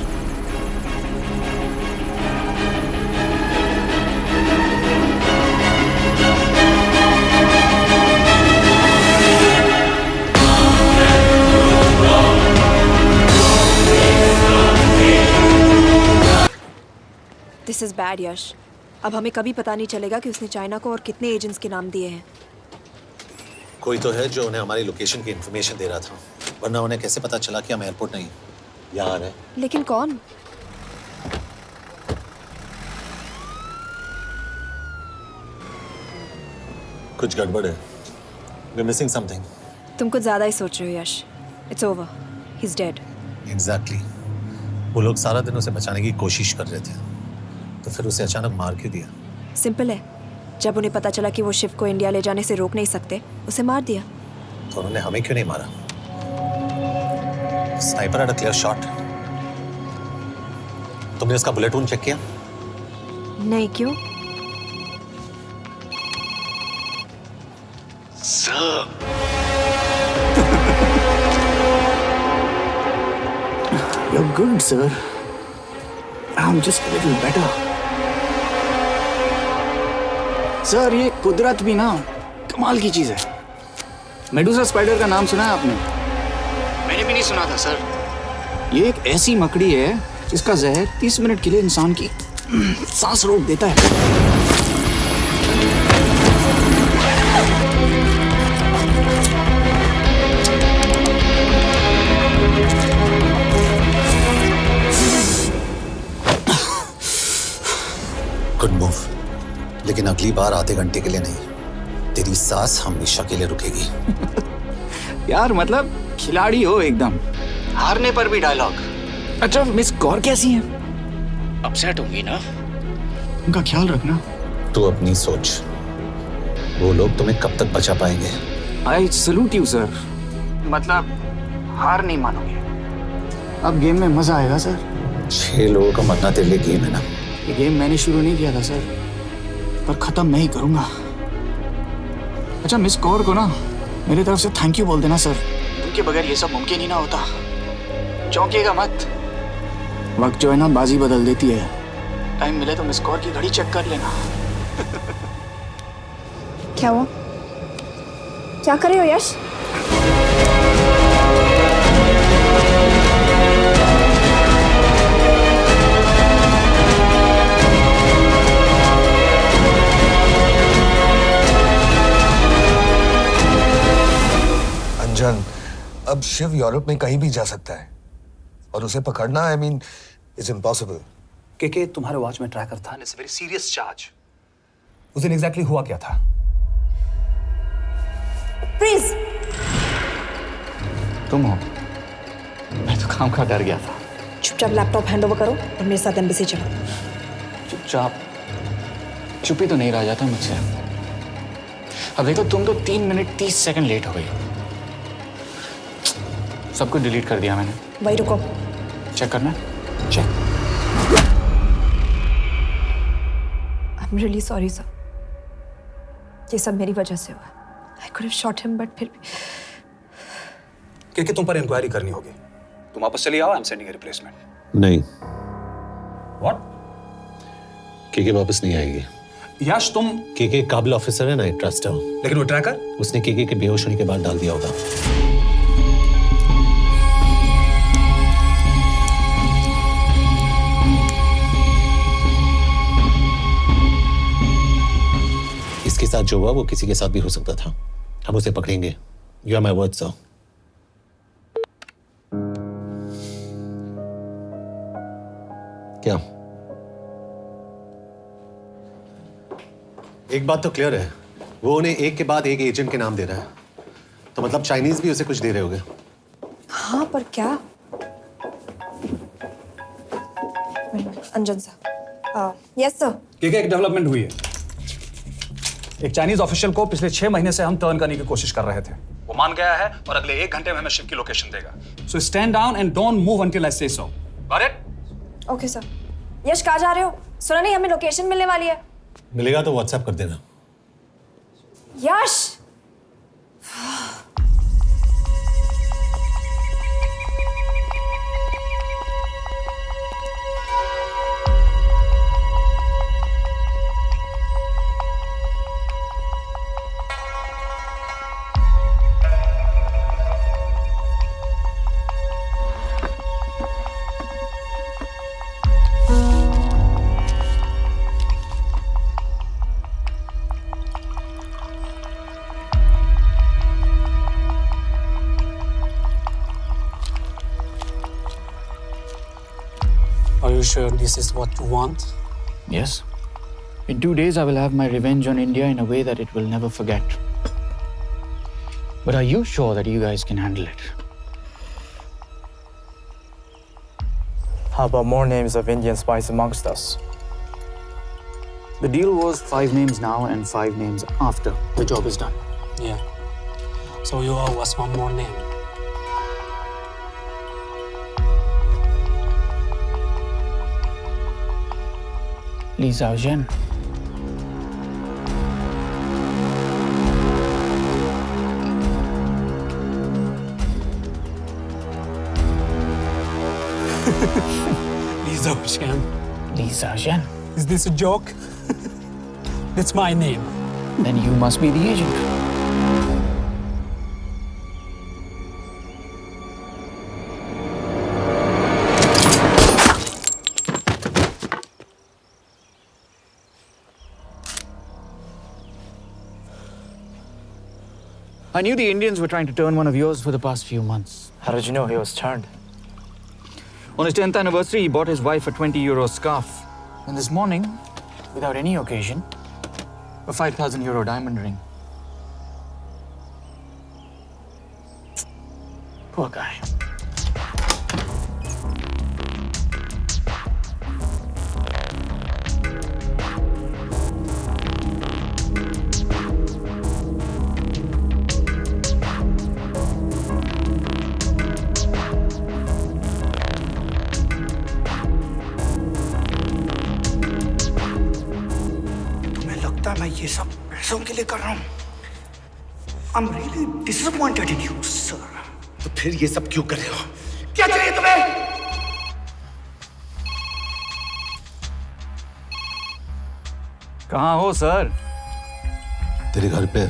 दिस इज बैड यश। अब हमें कभी पता नहीं चलेगा कि उसने चाइना को और कितने एजेंट्स के नाम दिए हैं। कोई तो है जो उन्हें हमारी लोकेशन की इंफॉर्मेशन दे रहा था, वरना उन्हें कैसे पता चला कि हम एयरपोर्ट नहीं यहाँ है। लेकिन कौन? कुछ गड़बड़ है। We're missing something. तुम कुछ ज्यादा ही सोच रहे हो Yash. It's over, he is dead. Exactly. वो लोग सारा दिन उसे बचाने की कोशिश कर रहे थे, तो फिर उसे अचानक मार क्यों दिया? सिंपल है, जब उन्हें पता चला कि वो शिव को इंडिया ले जाने से रोक नहीं सकते, उसे मार दिया। तो उन्होंने हमें क्यों नहीं मारा? Sniper had a clear shot. तुमने उसका बुलेट वूंड चेक किया? नहीं, क्यों? Sir. You're good, sir. I'm just a little better. Sir, ये कुदरत भी ना कमाल की चीज है। मेडुसा स्पाइडर का नाम सुना है आपने? मैंने भी नहीं सुना था सर। ये एक ऐसी मकड़ी है जिसका जहर 30 मिनट के लिए इंसान की सांस रोक देता है। गुड मूव, लेकिन अगली बार आधे घंटे के लिए नहीं, तेरी सांस हमेशा के लिए रुकेगी। यार मतलब खिलाड़ी हो एकदम, हारने पर भी डायलॉग। अच्छा, मिस कौर कैसी हैं? अपसेट होंगी ना? उनका ख्याल रखना। तू अपनी सोच, वो लोग तुम्हें कब तक बचा पाएंगे? I salute you sir. मतलब हार नहीं मानोगे। अब गेम में मजा आएगा सर। 6 लोगों का मरना तेरे लिए गेम है ना? ये गेम मैंने शुरू नहीं किया था सर, पर खत्म मैं ही करूंगा। अच्छा, मिस कौर को ना मेरी तरफ से थैंक यू बोल देना सर। उनके बगैर ये सब मुमकिन ही ना होता। चौंकिएगा मत, वक्त जो है ना बाजी बदल देती है। टाइम मिले तो मिस कौर की घड़ी चेक कर लेना। क्या हुआ? क्या कर रहे हो यश? अंजन, अब शिव यूरोप में कहीं भी जा सकता है और उसे पकड़ना, आई मीन, इट्स इम्पॉसिबल। के तुम्हारे वॉच में ट्रैकर था, इट्स वेरी सीरियस चार्ज। उस दिन एग्जैक्टली हुआ क्या था? प्लीज। तुम हो? मैं तो काम का डर गया था। चुपचाप लैपटॉप हैंड ओवर करो और मेरे साथ एम्बेसी चलो। चुपचाप? चुप ही तो नहीं रहा जाता मुझसे। अब देखो, तुम तो 3 मिनट 30 सेकंड लेट हो गई। सब कुछ डिलीट कर दिया मैंने। वही रुको, चेक करना। Check. I am really sorry sir, ये सब मेरी वजह से हुआ। I could have shot him, but फिर भी। कि तुम पर इंक्वायरी करनी होगी। तुम वापस चली आओ, I am sending a replacement. नहीं। व्हाट? के वापस नहीं आएगी। यश, तुम के काबिल ऑफिसर है ना, आई ट्रस्ट है। लेकिन वो ट्रैकर? उसने के बेहोश होने के बाद डाल दिया होगा। इसके साथ जो हुआ वो किसी के साथ भी हो सकता था। हम उसे पकड़ेंगे। You are my word sir. क्या? एक बात तो क्लियर है, वो उन्हें एक के बाद एक एजेंट के नाम दे रहा है, तो मतलब चाइनीज भी उसे कुछ दे रहे होंगे। हाँ, पर क्या? अंजन सर। Yes sir. एक डेवलपमेंट हुई है। एक चाइनीज ऑफिशियल को पिछले 6 महीने से हम टर्न करने की कोशिश कर रहे थे। वो मान गया है और अगले 1 घंटे में हमें शिप की लोकेशन देगा। So stand down and don't move until I say so. Got it? Okay sir. Yash, कहाँ जा रहे हो? सुना नहीं, हमें लोकेशन मिलने वाली है। मिलेगा तो व्हाट्सएप कर देना। यश! you sure this is what you want? Yes. In 2 days, I will have my revenge on India in a way that it will never forget. But are you sure that you guys can handle it? How about more names of Indian spies amongst us? The deal was 5 names now and 5 names after the job is done. Yeah. So you owe us one more name. Li Xiaozhen. Li Xiaozhen. Li Xiaozhen. Is this a joke? That's my name. Then you must be the agent. I knew the Indians were trying to turn one of yours for the past few months. How did you know he was turned? On his 10th anniversary, he bought his wife a 20-euro scarf. And this morning, without any occasion, a 5,000-euro diamond ring. Poor guy. मैं ये सब पैसों के लिए कर रहा हूँ। I'm really disappointed in you, sir. तो फिर ये सब क्यों कर रहे हो? क्या चाहिए तुम्हें? कहाँ हो सर? तेरे घर पे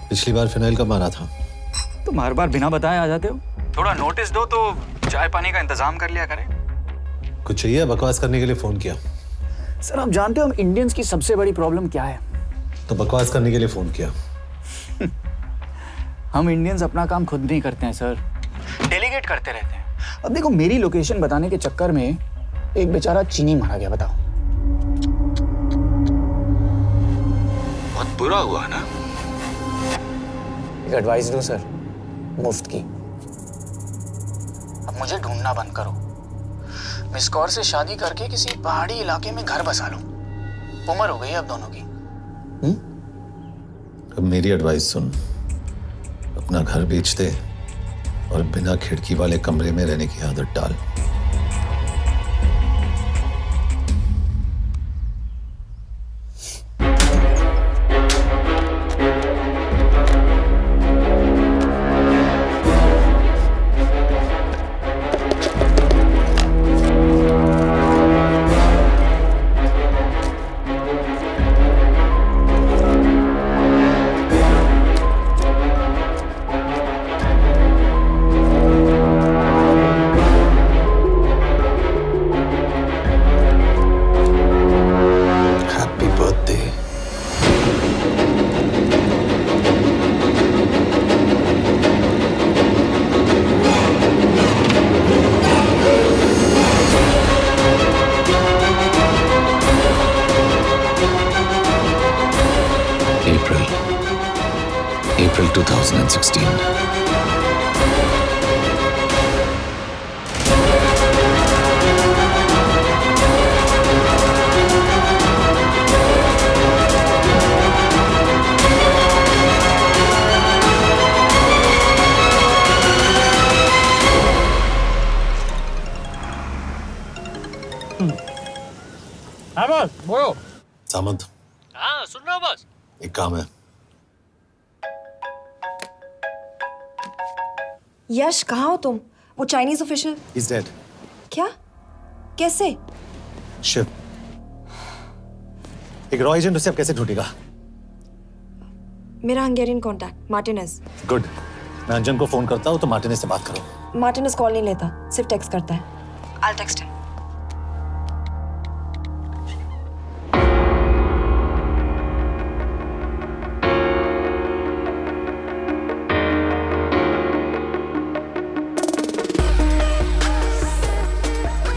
पिछली बार फिनाइल कब मारा था? तुम हर बार बिना बताए आ जाते हो। थोड़ा नोटिस दो तो चाय पानी का इंतजाम कर लिया करें। कुछ चाहिए? बकवास करने के लिए फोन किया। सर आप जानते हो हम इंडियंस की सबसे बड़ी प्रॉब्लम क्या है? तो बकवास करने के लिए फोन किया। हम इंडियंस अपना काम खुद नहीं करते हैं सर, डेलीगेट करते रहते हैं। अब देखो मेरी लोकेशन बताने के चक्कर में एक बेचारा चीनी मारा गया, बताओ। बहुत बुरा हुआ ना? एक एडवाइस दो सर, मुफ्त की। अब मुझे ढूंढना बंद करो। मिस कौर से शादी करके किसी पहाड़ी इलाके में घर बसा लो। उम्र हो गई है अब दोनों की। अब मेरी एडवाइस सुन, अपना घर बेच दे और बिना खिड़की वाले कमरे में रहने की आदत डाल। April 2016. हाँ बॉस बोलो। सामंत, हाँ सुन रहा हूँ बॉस। एक काम है। यश कहाँ हो तुम? वो चाइनीज ऑफिशियल। He's dead. क्या? कैसे? शिव, एक रॉ एजेंट उसे अब कैसे ढूंढेगा? मेरा हंगेरियन कॉन्टैक्ट मार्टिनेज। गुड, मैं अंजन को फोन करता हूँ तो मार्टिनेज से बात करो। मार्टिनेज कॉल नहीं लेता, सिर्फ टेक्स्ट करता है। I'll text him.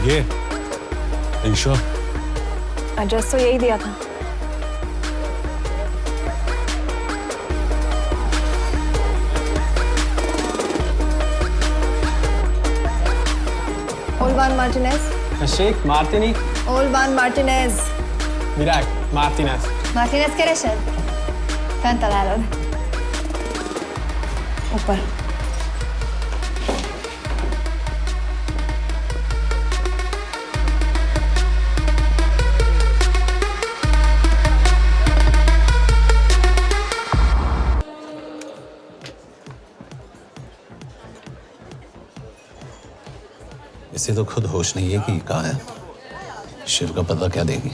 ये You sure? एड्रेस तो यही दिया था। Olvan Martinez. Sheikh Martini. Olvan Martinez. Virág Martinez. Martinez keresed? Fent találod. ऊपर। इसे तो खुद होश नहीं है कि कहाँ है। शिव का पता क्या देगी?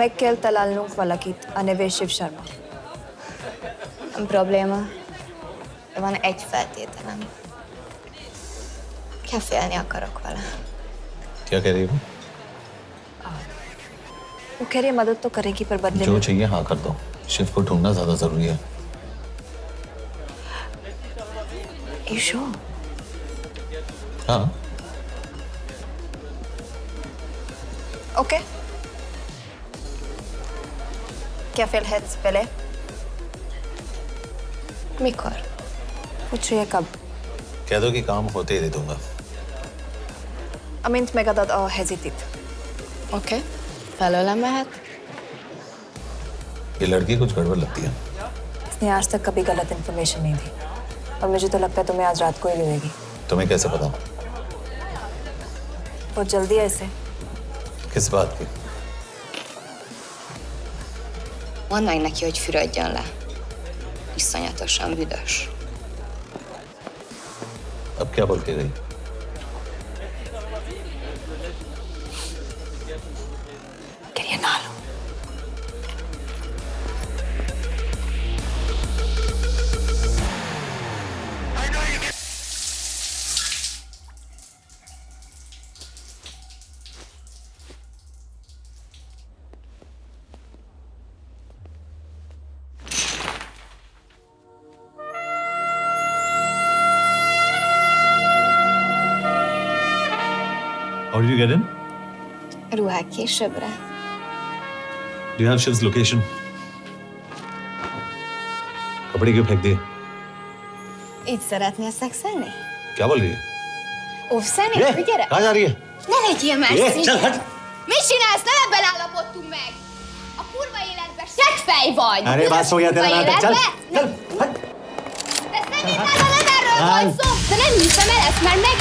Mekkel találnunk valakit, a neve Shiv Sharma. Nem probléma. De van egy feltételem. Kefélni akarok vele. क्या कह रही हो? वो कह रही है मदद तो करेगी पर बदले जो में चाहिए हाँ कर दो। शिव को ढूंढना ज्यादा जरूरी है। You sure? हाँ। Okay. क्या félhetsz vele? Mikor? पूछ रही है कब? कह दो कि काम होते ही दे दूंगा। Amint megadod a hezitit. Oké. Felőlem mehet? ये लड़की कुछ गड़बड़ लगती है। इसने आज तक कभी गलत इन्फॉर्मेशन नहीं दी और मुझे तो लगता है तुम्हें आज रात को ही मिलेगी। तुम्हें कैसे पता? बहुत जल्दी है इसे। किस बात की? Mondd meg neki, hogy fürödjön le. Iszonyatosan büdös. अब क्या बोल के गई? करिए ना लो। How did you get in? Ruhák későbbre. Do you have Shiv's location? कपड़े क्यों फेंक दिए? Így szeretnél szexelni? क्या बोल रही है? Óvszeni? Gyere! कहाँ जा रही है? Ne legyél már Jé, színes! csel, hát! Mit csinálsz? Nem ebben állapodtunk meg! A kurva életben seggfej vagy! अरे बात हो गया तेरा नाटक, चल! चल! De szerintem nem erről van szó! De nem hiszem el ezt már meg...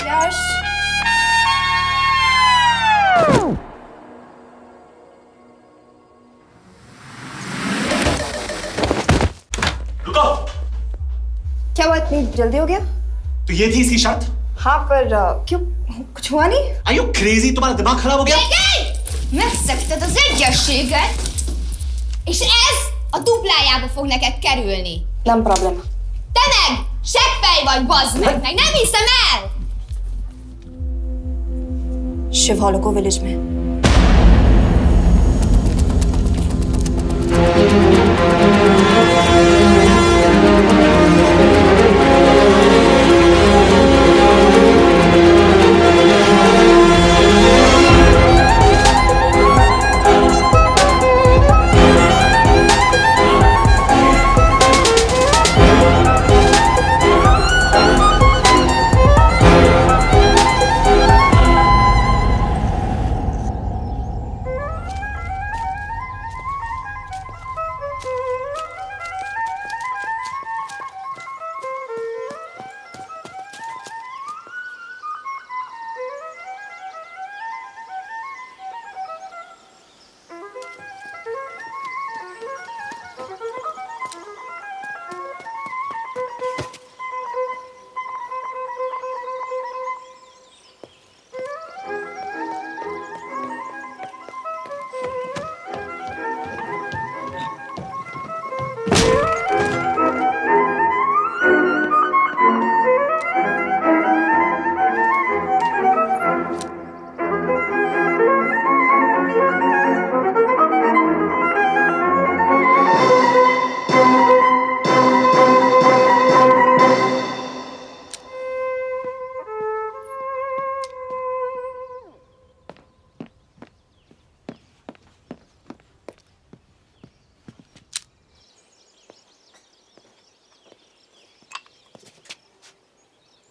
यश रुको। क्या हुआ इतनी जल्दी हो गया? तो ये थी इसकी शर्त? हाँ पर क्यों कुछ हुआ नहीं? Are you crazy? तुम्हारा दिमाग खराब हो गया? Megszegted az egyességet, és ez a duplájába fog neked kerülni. Nem problema. Te meg seggfej vagy, bazd meg nem hiszem el! शिव हॉलोको विलेज में।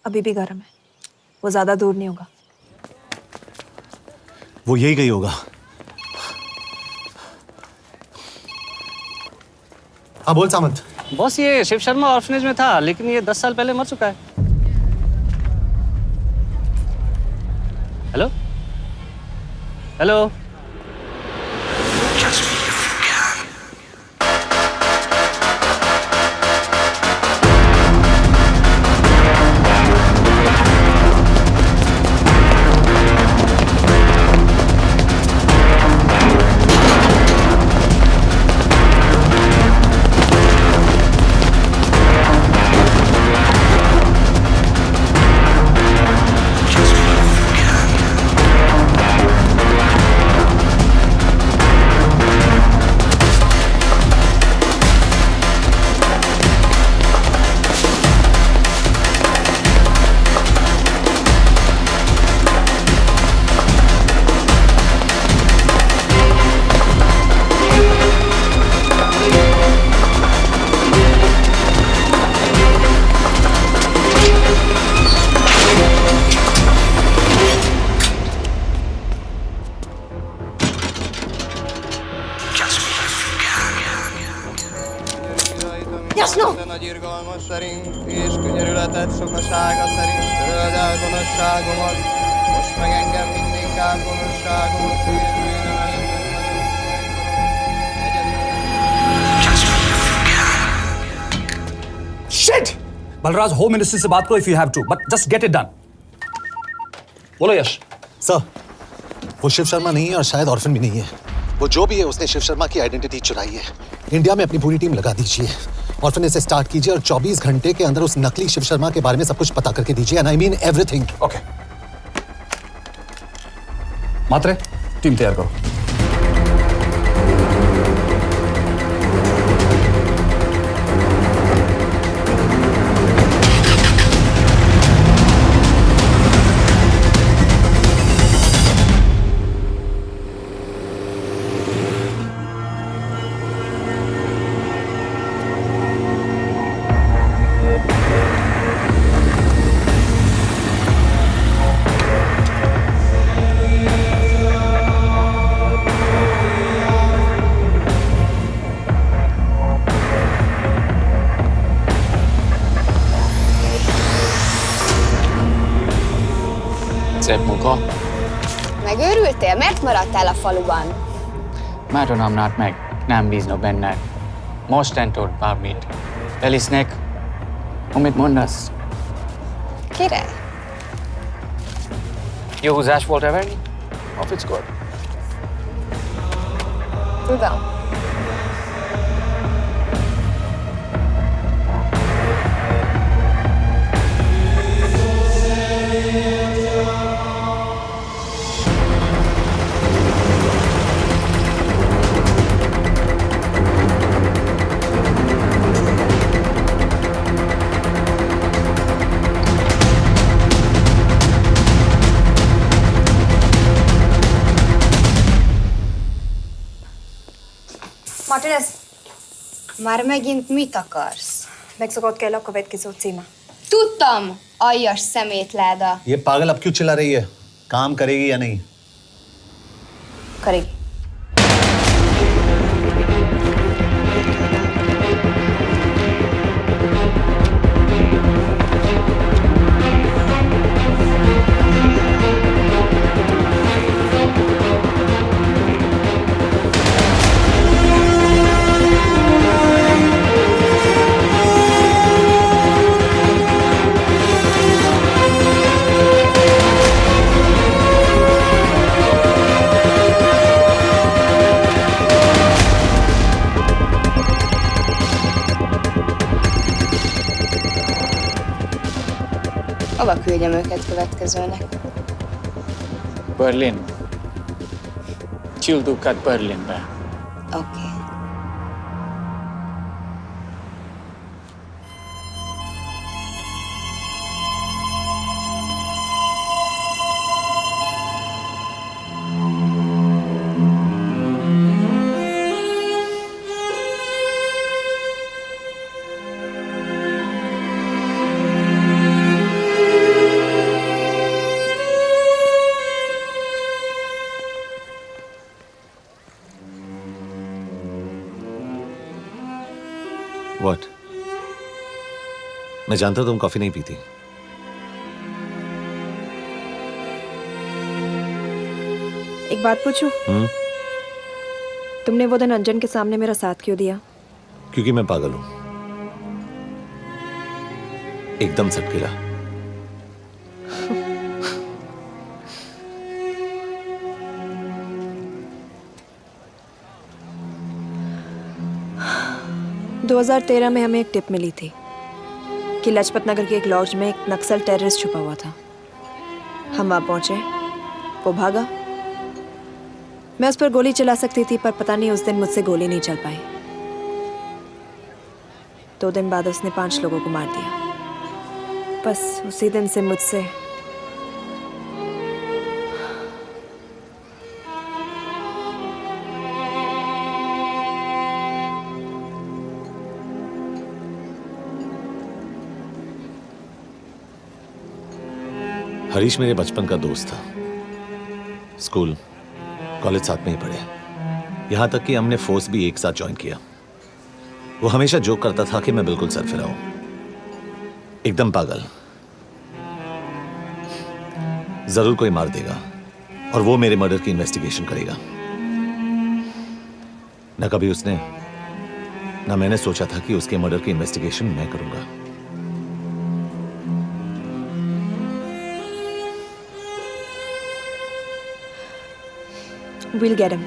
अभी भी गर्म है, वो ज्यादा दूर नहीं होगा। वो यही गई होगा। हाँ बोल सामंत। बॉस ये शिव शर्मा ऑर्फनेज में था, लेकिन ये 10 साल पहले मर चुका है। Hello hello. Nagy irgalmas szerint és könyörületet sokasága szerint töröld el gonoszságomat, most meg engem mindinkább gonoszságom félőjénem Shit! Balraj, Home Minister से बात करो if you have to, but just get it done. बोलो यश। Sir, वो शिव शर्मा नहीं है और शायद orphan भी नहीं है। वो जो भी है उसने शिव शर्मा की आइडेंटिटी चुराई है। इंडिया में अपनी पूरी टीम लगा दीजिए, ऑर्फन से स्टार्ट कीजिए और 24 घंटे के अंदर उस नकली शिव शर्मा के बारे में सब कुछ पता करके दीजिए। And I mean everything. Okay. Matre, team तैयार करो। Szép munka. Megőrültél? Miért maradtál a faluban? Mert nem meg, nem bíznak benned. Mostantól bármit. Elisznek, amit mondasz. Király. Jó húzás volt everni? Off it's good. Tudom. Martinez, Már megint mit akarsz? Mexikót kell a következő címe. Tudtam, aljas szemétláda. ये पागल अब क्यों चिल्ला रही है? काम करेगी या नहीं? करेगी। Hova küldjem őket következőnek? Berlin. Küldőket Berlinbe. Oké. मैं जानता हूं तुम कॉफी नहीं पीती। एक बात पूछूं? तुमने वो दिन अंजन के सामने मेरा साथ क्यों दिया? क्योंकि मैं पागल हूं, एकदम सटकेला। – 2013 में हमें एक टिप मिली थी कि लाजपत नगर के एक लॉज में एक नक्सल टेररिस्ट छुपा हुआ था। हम वहां पहुंचे, वो भागा। मैं उस पर गोली चला सकती थी, पर पता नहीं उस दिन मुझसे गोली नहीं चल पाई। 2 दिन बाद उसने 5 लोगों को मार दिया। बस उसी दिन से मुझसे हरीश मेरे बचपन का दोस्त था। स्कूल कॉलेज साथ में ही पढ़े, यहां तक कि हमने फोर्स भी एक साथ ज्वाइन किया। वो हमेशा जोक करता था कि मैं बिल्कुल सरफिरा हूं, एकदम पागल। जरूर कोई मार देगा और वो मेरे मर्डर की इन्वेस्टिगेशन करेगा। न कभी उसने, न मैंने सोचा था कि उसके मर्डर की इन्वेस्टिगेशन मैं करूंगा। We'll get him.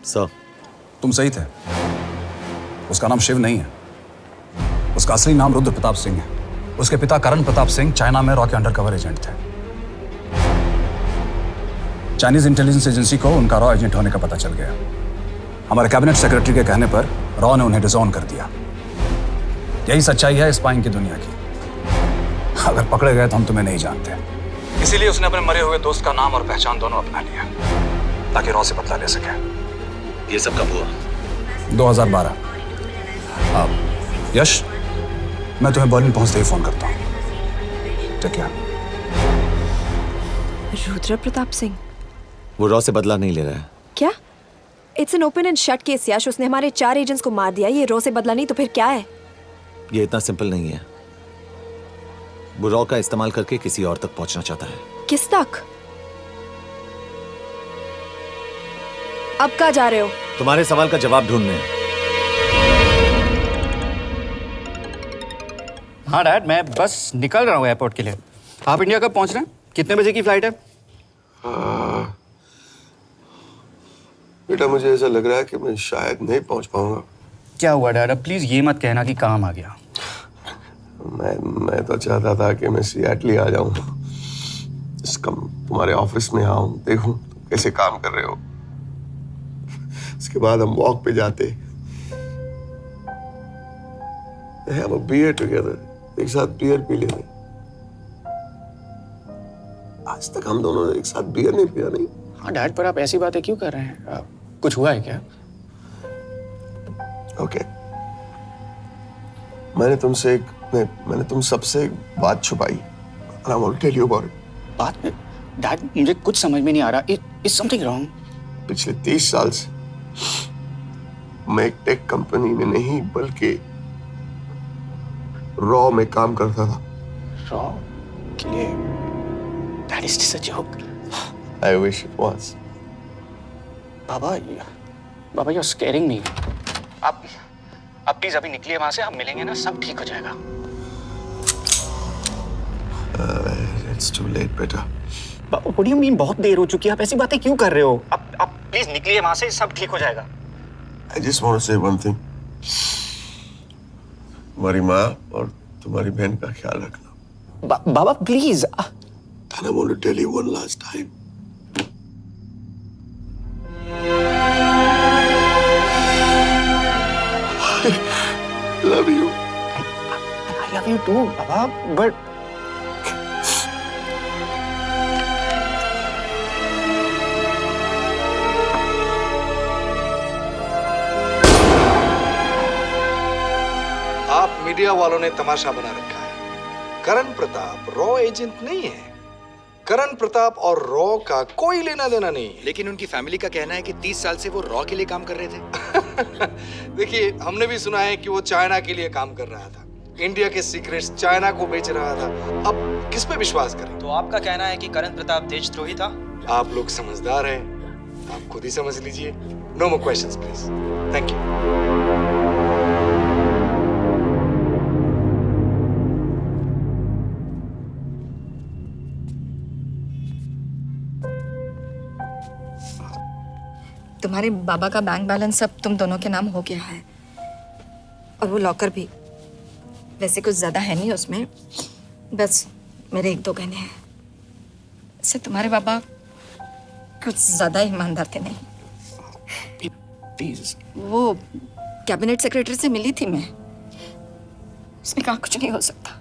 सर, तुम सही थे। उसका नाम शिव नहीं है, उसका असली नाम रुद्र प्रताप सिंह है। उसके पिता करण प्रताप सिंह चाइना में रॉ के अंडरकवर एजेंट थे। चाइनीज इंटेलिजेंस एजेंसी को उनका रॉ एजेंट होने का पता चल गया। हमारे कैबिनेट सेक्रेटरी के कहने पर रॉ ने उन्हें डिसऑन कर दिया। यही सच्चाई है स्पाइंग की दुनिया की। अगर पकड़े गए तो हम तुम्हें नहीं जानते, इसीलिए उसने अपने मरे हुए दोस्त का नाम और पहचान दोनों अपना लिया ताकि रॉ से बदला ले सके। ये सब कब हुआ? 2012। अब यश, मैं तुम्हें बर्लिन पहुंचते ही फोन करता हूँ। ठीक है। रुद्र प्रताप सिंह वो रॉ से बदला नहीं ले रहा है। क्या? It's an open and shut case Yash. उसने हमारे 4 एजेंट्स को मार दिया। ये रॉ से बदला नहीं तो फिर क्या है? ये इतना सिंपल नहीं है। वो रॉ का इस्तेमाल करके किसी और तक पहुंचना चाहता है। किस तक? अब कहाँ जा रहे हो? तुम्हारे सवाल का जवाब ढूंढने। हाँ डैड, मैं बस निकल रहा हूँ एयरपोर्ट के लिए। आप इंडिया कब पहुंच रहे हैं? कितने बजे की फ्लाइट है? बेटा, मुझे ऐसा लग रहा है कि मैं शायद नहीं पहुंच पाऊंगा। क्या हुआ डैड? अब प्लीज ये मत कहना कि काम आ गया। मैं तो चाहता था कि मैं सियाटली आ जाऊं, तुम्हारे ऑफिस में आऊं, देखूं तुम कैसे काम कर रहे हो। उसके बाद हम वॉक पे जाते, have a beer together, एक साथ बियर पी लेते। आज तक हम दोनों एक साथ बियर नहीं पिया। नहीं। हाँ डैड, पर आप ऐसी बातें क्यों कर रहे हैं? कुछ हुआ है क्या? ओके। मैंने तुम सबसे एक बात छुपाई। And I want to tell you about it. बात में डैड मुझे कुछ समझ में नहीं आ रहा। Is something wrong? पिछले 30 साल से मैं एक टेक कंपनी में नहीं बल्कि रॉ में काम करता था। रॉ के लिए? That is just a joke. I wish it was. Baba, you're scaring me. आप प्लीज अभी निकलिए वहां से। आप मिलेंगे ना, सब ठीक हो जाएगा। It's too late, बेटा। What do you mean बहुत देर हो चुकी है? आप ऐसी बातें क्यों कर रहे हो? आप प्लीज निकलिए वहां से, सब ठीक हो जाएगा। I just want to say one thing. तुम्हारी माँ और तुम्हारी बहन का ख्याल रखना। बाबा please. And I want to tell you one last time. I love you. I love you too, Baba, but आप मीडिया वालों ने तमाशा बना रखा है। करण प्रताप रॉ एजेंट नहीं है। करण प्रताप और रॉ का कोई लेना देना नहीं है। लेकिन उनकी फैमिली का कहना है कि 30 साल से वो रॉ के लिए काम कर रहे थे। देखिए, हमने भी सुना है कि वो चाइना के लिए काम कर रहा था, इंडिया के सीक्रेट्स चाइना को बेच रहा था। अब किस पे विश्वास करें? तो आपका कहना है कि करण प्रताप देशद्रोही था? आप लोग समझदार हैं, आप खुद ही समझ लीजिए। No more questions please. Thank you. तुम्हारे बाबा का बैंक बैलेंस अब तुम दोनों के नाम हो गया है, और वो लॉकर भी। वैसे कुछ ज्यादा है नहीं उसमें, बस मेरे 1-2 गहने हैं। इससे तुम्हारे बाबा कुछ ज्यादा ईमानदार थे नहीं। प्लीज। वो कैबिनेट सेक्रेटरी से मिली थी मैं, उसने कहा कुछ नहीं हो सकता।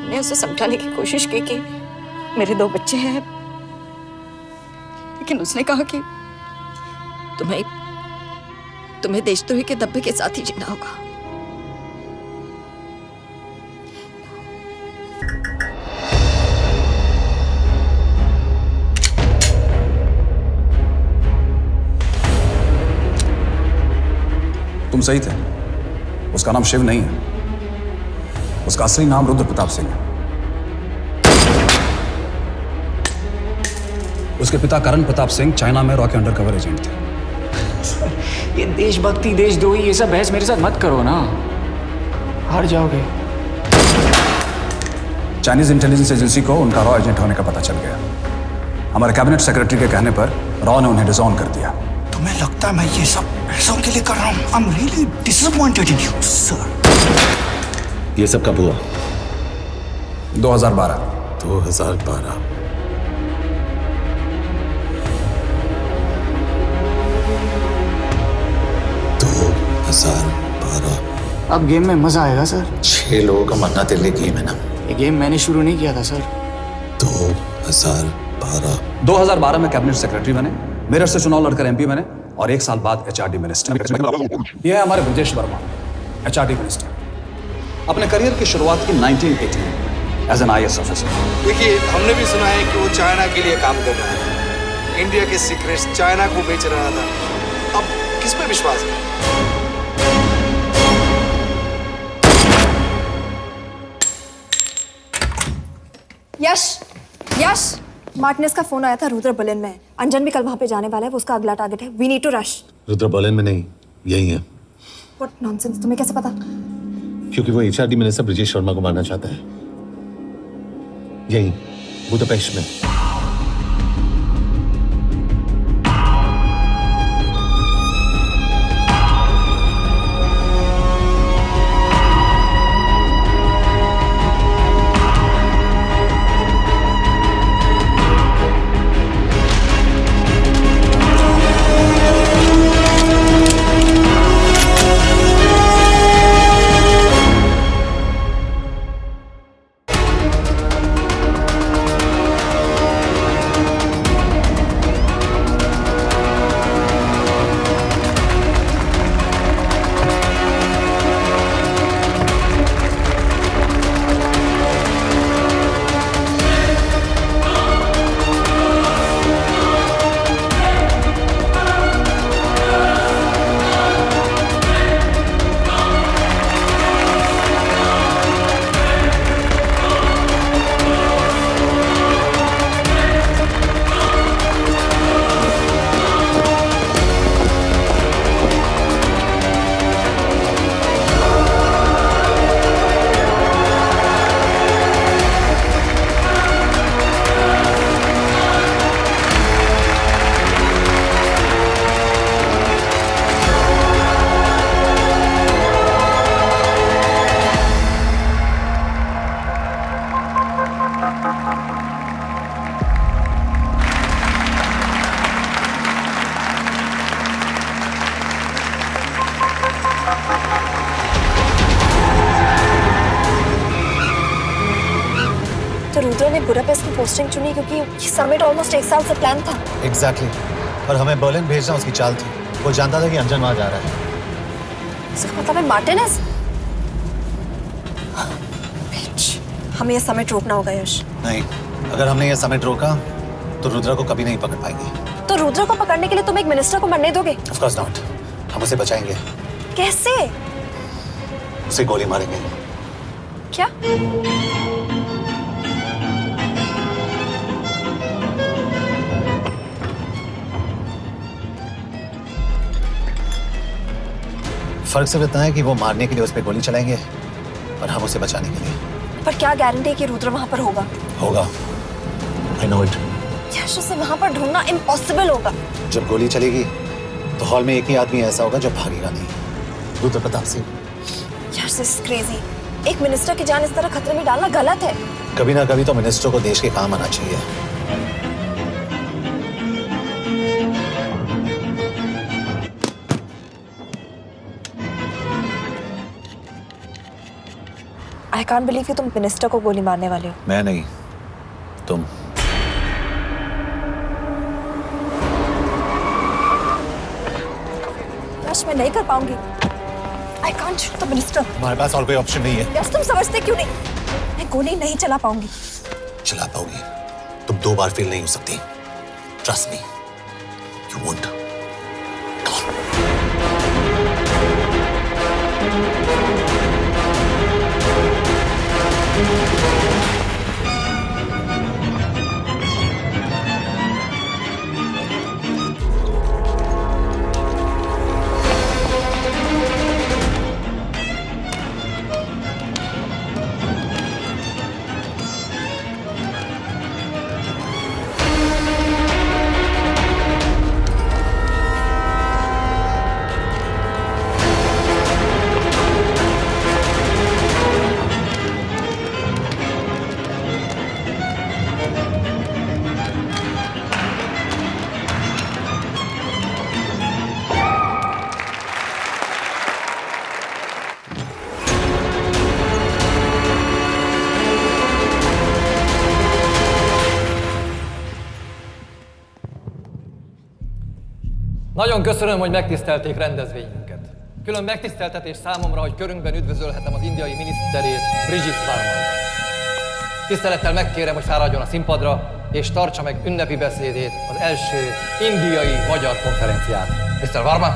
मैंने उसे समझाने की कोशिश की कि मेरे 2 बच्चे हैं, लेकिन उसने कहा कि तुम्हें देशद्रोही के दब्बे के साथ ही जीना होगा। तुम सही थे, उसका नाम शिव नहीं है, उसका असली नाम रुद्र प्रताप सिंह है। उसके पिता करण प्रताप सिंह चाइना में रॉ के अंडरकवर एजेंट थे। ये देशभक्ति देशद्रोही ये सब बहस मेरे साथ मत करो ना, हार जाओगे। चाइनीज इंटेलिजेंस एजेंसी को उनका रॉ एजेंट होने का पता चल गया। हमारे कैबिनेट सेक्रेटरी के कहने पर रॉ ने उन्हें डिसऑन कर दिया। तुम्हें लगता है मैं ये सब पैसों के लिए कर रहा हूँ? आई am really disappointed in you sir. ये सब कब हुआ? 2012। 2012। अब गेम में मजा आएगा सर। 6 लोगों का मरना तेरे लिए गेम है ना? ये गेम मैंने शुरू नहीं किया था सर। 2012। 2012 में कैबिनेट सेक्रेटरी बने, मेरठ से चुनाव लड़कर एमपी बने, और 1 साल बाद एचआरडी मिनिस्टर। यह है हमारे ब्रजेश वर्मा, एचआरडी मिनिस्टर। अपने करियर की शुरुआत की 1980 में एज एन IAS ऑफिसर। देखिए, हमने भी सुना है कि वो चाइना के लिए काम कर रहा था, इंडिया के सीक्रेट्स चाइना को बेच रहा था। अब किस पे विश्वास करें? यश, मार्टिनेस का फोन आया था, रुद्र बर्लिन में। अंजन भी कल वहां पे जाने वाला है, वो उसका अगला टारगेट है। We need to rush. Rudra Berlin में नहीं, यही है। व्हाट नॉनसेंस, तुम्हें कैसे पता? क्योंकि वो एचआरडी मिनिस्टर ब्रजेश शर्मा को मारना चाहता है, यही बुदापेस्ट में। तो रुद्र ने बुडापेस्ट की पोस्टिंग चुनी क्योंकि ये समिट ऑलमोस्ट 1 साल से प्लान था। एग्जैक्टली। और हमें बर्लिन भेजना उसकी चाल थी। वो जानता था कि अंजन वहां जा रहा है। इसका मतलब है मार्टिनेस। हमें ये समिट रोकना होगा यश। नहीं, अगर हमने ये समिट रोका तो रुद्रा को कभी नहीं पकड़ पाएंगे। तो रुद्रा को पकड़ने के लिए तुम एक मिनिस्टर को मरने दोगे? Of course not. हम उसे बचाएंगे। कैसे? उसे गोली मारेंगे। क्या? फर्क सिर्फ इतना है कि वो मारने के लिए उस पर गोली चलाएंगे और हम उसे बचाने के लिए। पर क्या गारंटी है कि रुद्र वहां पर होगा? होगा। I know it. यश, उसे वहां पर ढूंढना इम्पॉसिबल होगा। जब गोली चलेगी तो हॉल में एक ही आदमी ऐसा होगा जो भागेगा नहीं। रुद्र प्रताप सिंह। यश, दिस इज क्रेजी। एक मिनिस्टर की जान इस तरह खतरे में डालना गलत है। कभी ना कभी तो मिनिस्टर को देश के काम आना चाहिए। आई कांट बिलीव कि तुम मिनिस्टर को गोली मारने वाले हो। मैं नहीं, तुम। यश, मैं नहीं कर पाऊंगी। I can't shoot the minister. हमारे पास और कोई ऑप्शन नहीं है। यश, तुम समझते क्यों नहीं? मैं गोली नहीं चला पाऊंगी। चला पाओगी। तुम 2 बार फेल नहीं हो सकती। Trust me, you won't. Nagyon köszönöm, hogy megtisztelték rendezvényünket. Külön megtiszteltetés számomra, hogy körünkben üdvözölhetem az indiai miniszterét, Brigitte Varman. Tisztelettel megkérem, hogy fáradjon a színpadra, és tartsa meg ünnepi beszédét az első indiai-magyar konferenciát. Mr. Varman!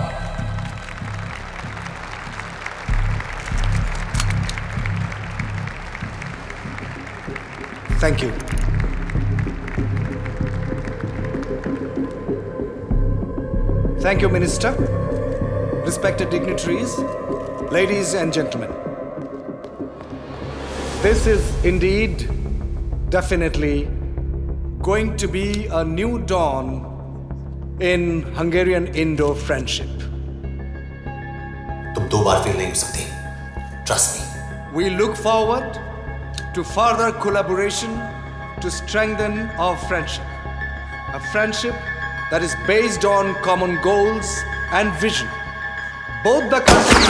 Thank you. Thank you, Minister. Respected dignitaries, ladies and gentlemen. This is indeed, definitely, going to be a new dawn in Hungarian-Indo friendship. तुम 2 बार fail नहीं हो सकती। Trust me. We look forward to further collaboration to strengthen our friendship. A friendship that is based on common goals and vision. Both the countries...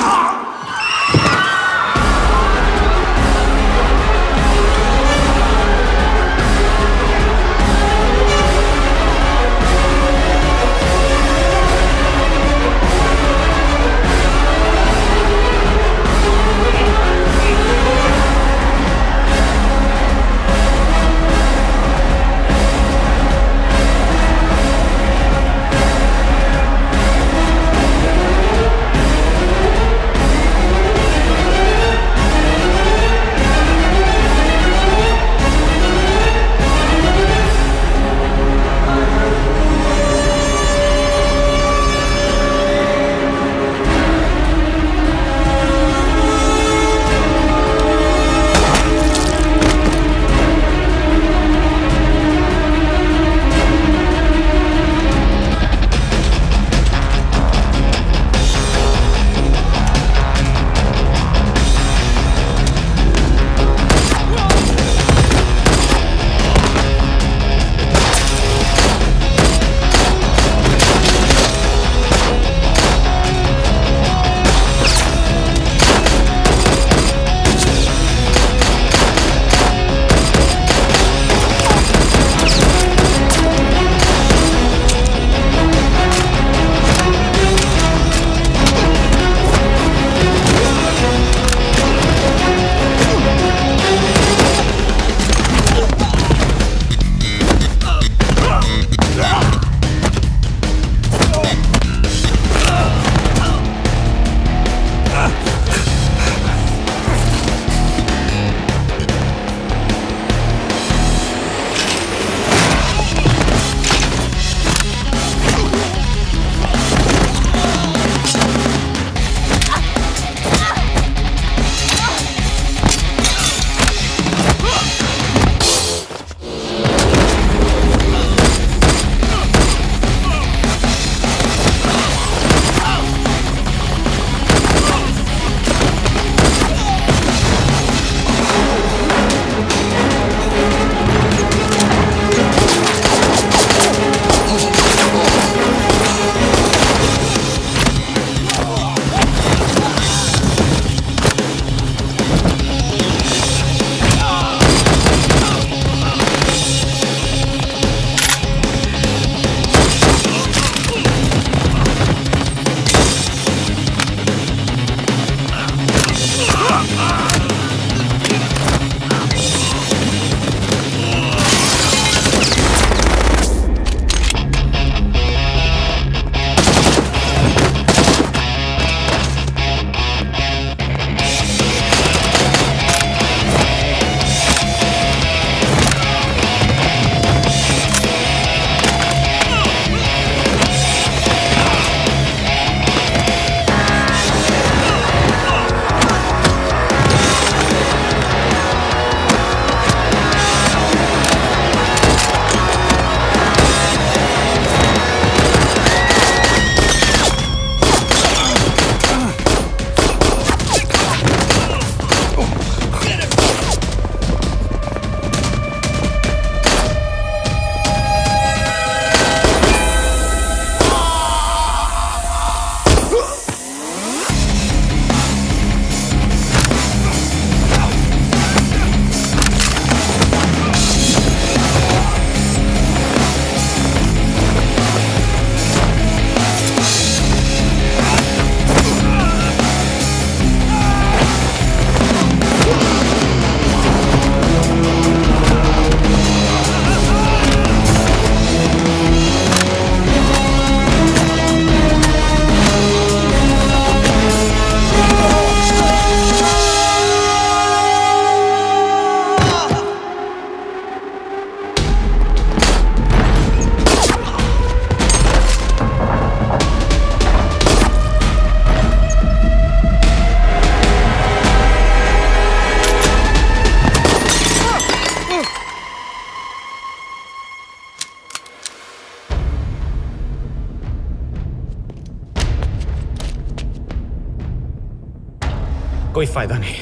कोई फायदा नहीं।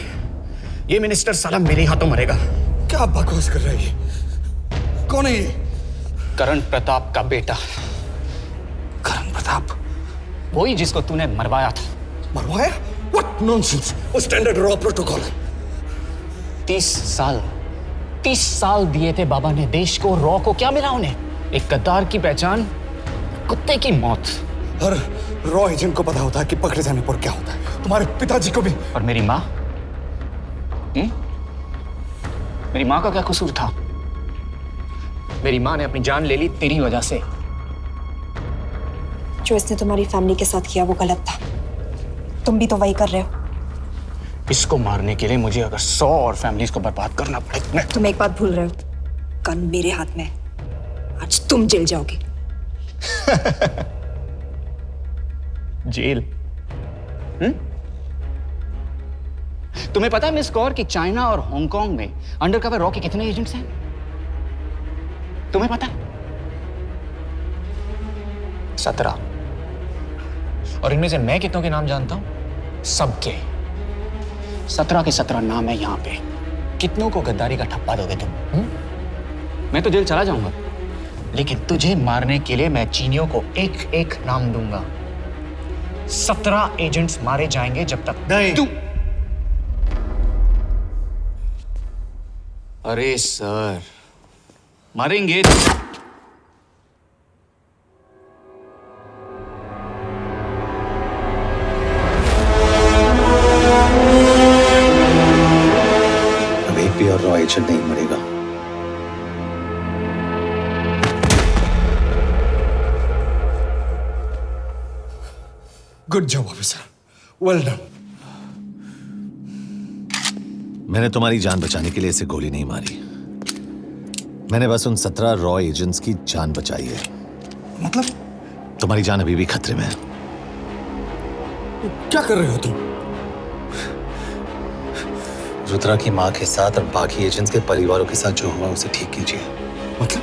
ये minister साला मेरे हाथों मरेगा। क्या बकवास कर रही है? कौन है ये? करण प्रताप का बेटा। करण प्रताप? वही जिसको तूने मरवाया था। मरवाया? What nonsense! वो स्टैंडर्ड रॉ प्रोटोकॉल है। 30 साल दिए थे बाबा ने देश को, रॉ को क्या मिला उन्हें? एक गद्दार की पहचान, कुत्ते की मौत। हर रॉ एजेंट को पता होता है कि पकड़े जाने पर क्या होता है। तुम्हारे पिताजी को भी। और मेरी माँ? मेरी माँ का क्या कसूर था? मेरी माँ ने अपनी जान ले ली तेरी वजह से। जो इसने तुम्हारी फैमिली के साथ किया वो गलत था। तुम भी तो वही कर रहे हो। इसको मारने के लिए मुझे अगर 100 और फैमिलीज को बर्बाद करना पड़े। तुम एक बात भूल रहे हो, गन मेरे हाथ में। आज तुम जेल जाओगे। जेल? तुम्हें पता है मिस कौर कि चाइना और हांगकांग में अंडरकवर रॉ के कितने एजेंट्स हैं? तुम्हें पता है? 17। और इनमें से मैं कितनों के नाम जानता हूं? सबके। 17 के 17 नाम है यहाँ पे। कितनों को गद्दारी का ठप्पा दोगे तुम? मैं तो जेल चला जाऊंगा, लेकिन तुझे मारने के लिए मैं चीनियों को एक एक नाम दूंगा। 17 एजेंट्स मारे जाएंगे जब तक नहीं। तू। अरे सर, मारेंगे। अब एक भी और रॉ एजेंट नहीं मरेगा। Good job officer, well done. मैंने तुम्हारी जान बचाने के लिए इसे गोली नहीं मारी। मैंने बस उन 17 रॉ एजेंट्स की जान बचाई है। मतलब? तुम्हारी जान अभी भी खतरे में है। क्या कर रहे हो तुम? रुद्रा की माँ के साथ और बाकी एजेंट्स के परिवारों के साथ जो हुआ उसे ठीक कीजिए। मतलब?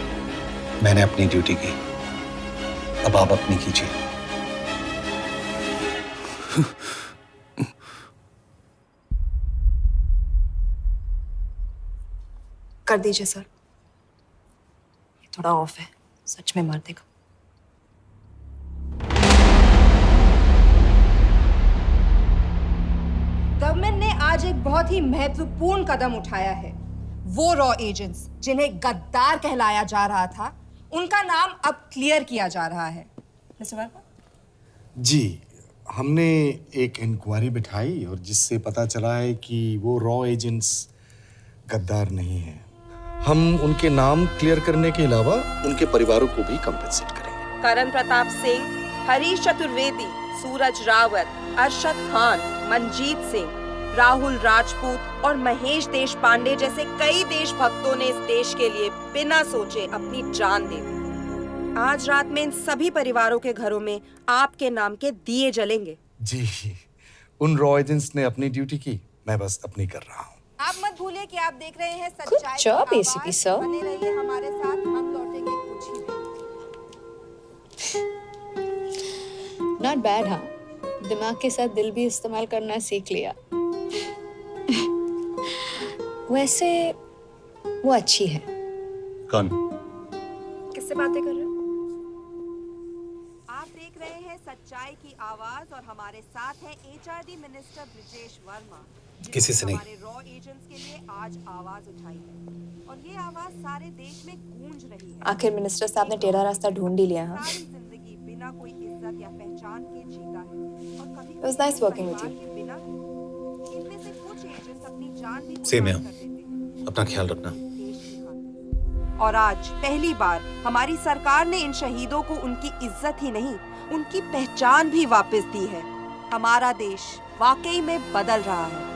मैंने अपनी ड्यूटी की, अब आप अपनी कीजिए। कर दीजिए सर, ये थोड़ा ऑफ है, सच में मार देगा। गवर्नमेंट ने आज एक बहुत ही महत्वपूर्ण कदम उठाया है। वो रॉ एजेंट्स जिन्हें गद्दार कहलाया जा रहा था, उनका नाम अब क्लियर किया जा रहा है। मिस्टर वर्मा? जी, हमने एक इंक्वायरी बिठाई और जिससे पता चला है कि वो रॉ एजेंट्स गद्दार नहीं हैं। हम उनके नाम क्लियर करने के अलावा उनके परिवारों को भी कंपेंसेट करेंगे। करण प्रताप सिंह, हरीश चतुर्वेदी, सूरज रावत, अरशद खान, मनजीत सिंह, राहुल राजपूत और महेश देशपांडे जैसे कई देशभक्तों ने इस देश के लिए बिना सोचे अपनी जान दे दी। आज रात में इन सभी परिवारों के घरों में आपके नाम के दिए जलेंगे। जी, उन रॉ एजेंट्स ने अपनी ड्यूटी की, मैं बस अपनी कर रहा हूँ। आप मत भूलिए कि आप देख रहे हैं सच्चाई की job, आवाज। ACP sir. बने रहिए हमारे साथ, हम लौटेंगे कुछ ही देर। Not bad. हाँ, दिमाग के साथ दिल भी इस्तेमाल करना सीख लिया। वैसे वो अच्छी है। कौन? किससे बातें कर रहे हो? आप देख रहे हैं सच्चाई की आवाज और हमारे साथ है एचआरडी मिनिस्टर ब्रिजेश वर्मा, किसी से नहीं। हमारे रॉ एजेंट्स के लिए आज आवाज उठाई है और ये आवाज सारे देश में गूंज रही है। आखिर मिनिस्टर साहब ने टेढ़ा रास्ता ढूंढ ही लिया। हाँ, सारी जिंदगी बिना कोई इज्जत या पहचान के जीता है और कभी It was nice working with you. बिना इनमें से कुछ एजेंट्स अपनी जान भी सेम है। अपना ख्याल रखना। और आज पहली बार हमारी सरकार ने इन शहीदों को उनकी इज्जत ही नहीं, उनकी पहचान भी वापस दी है। हमारा देश वाकई में बदल रहा है।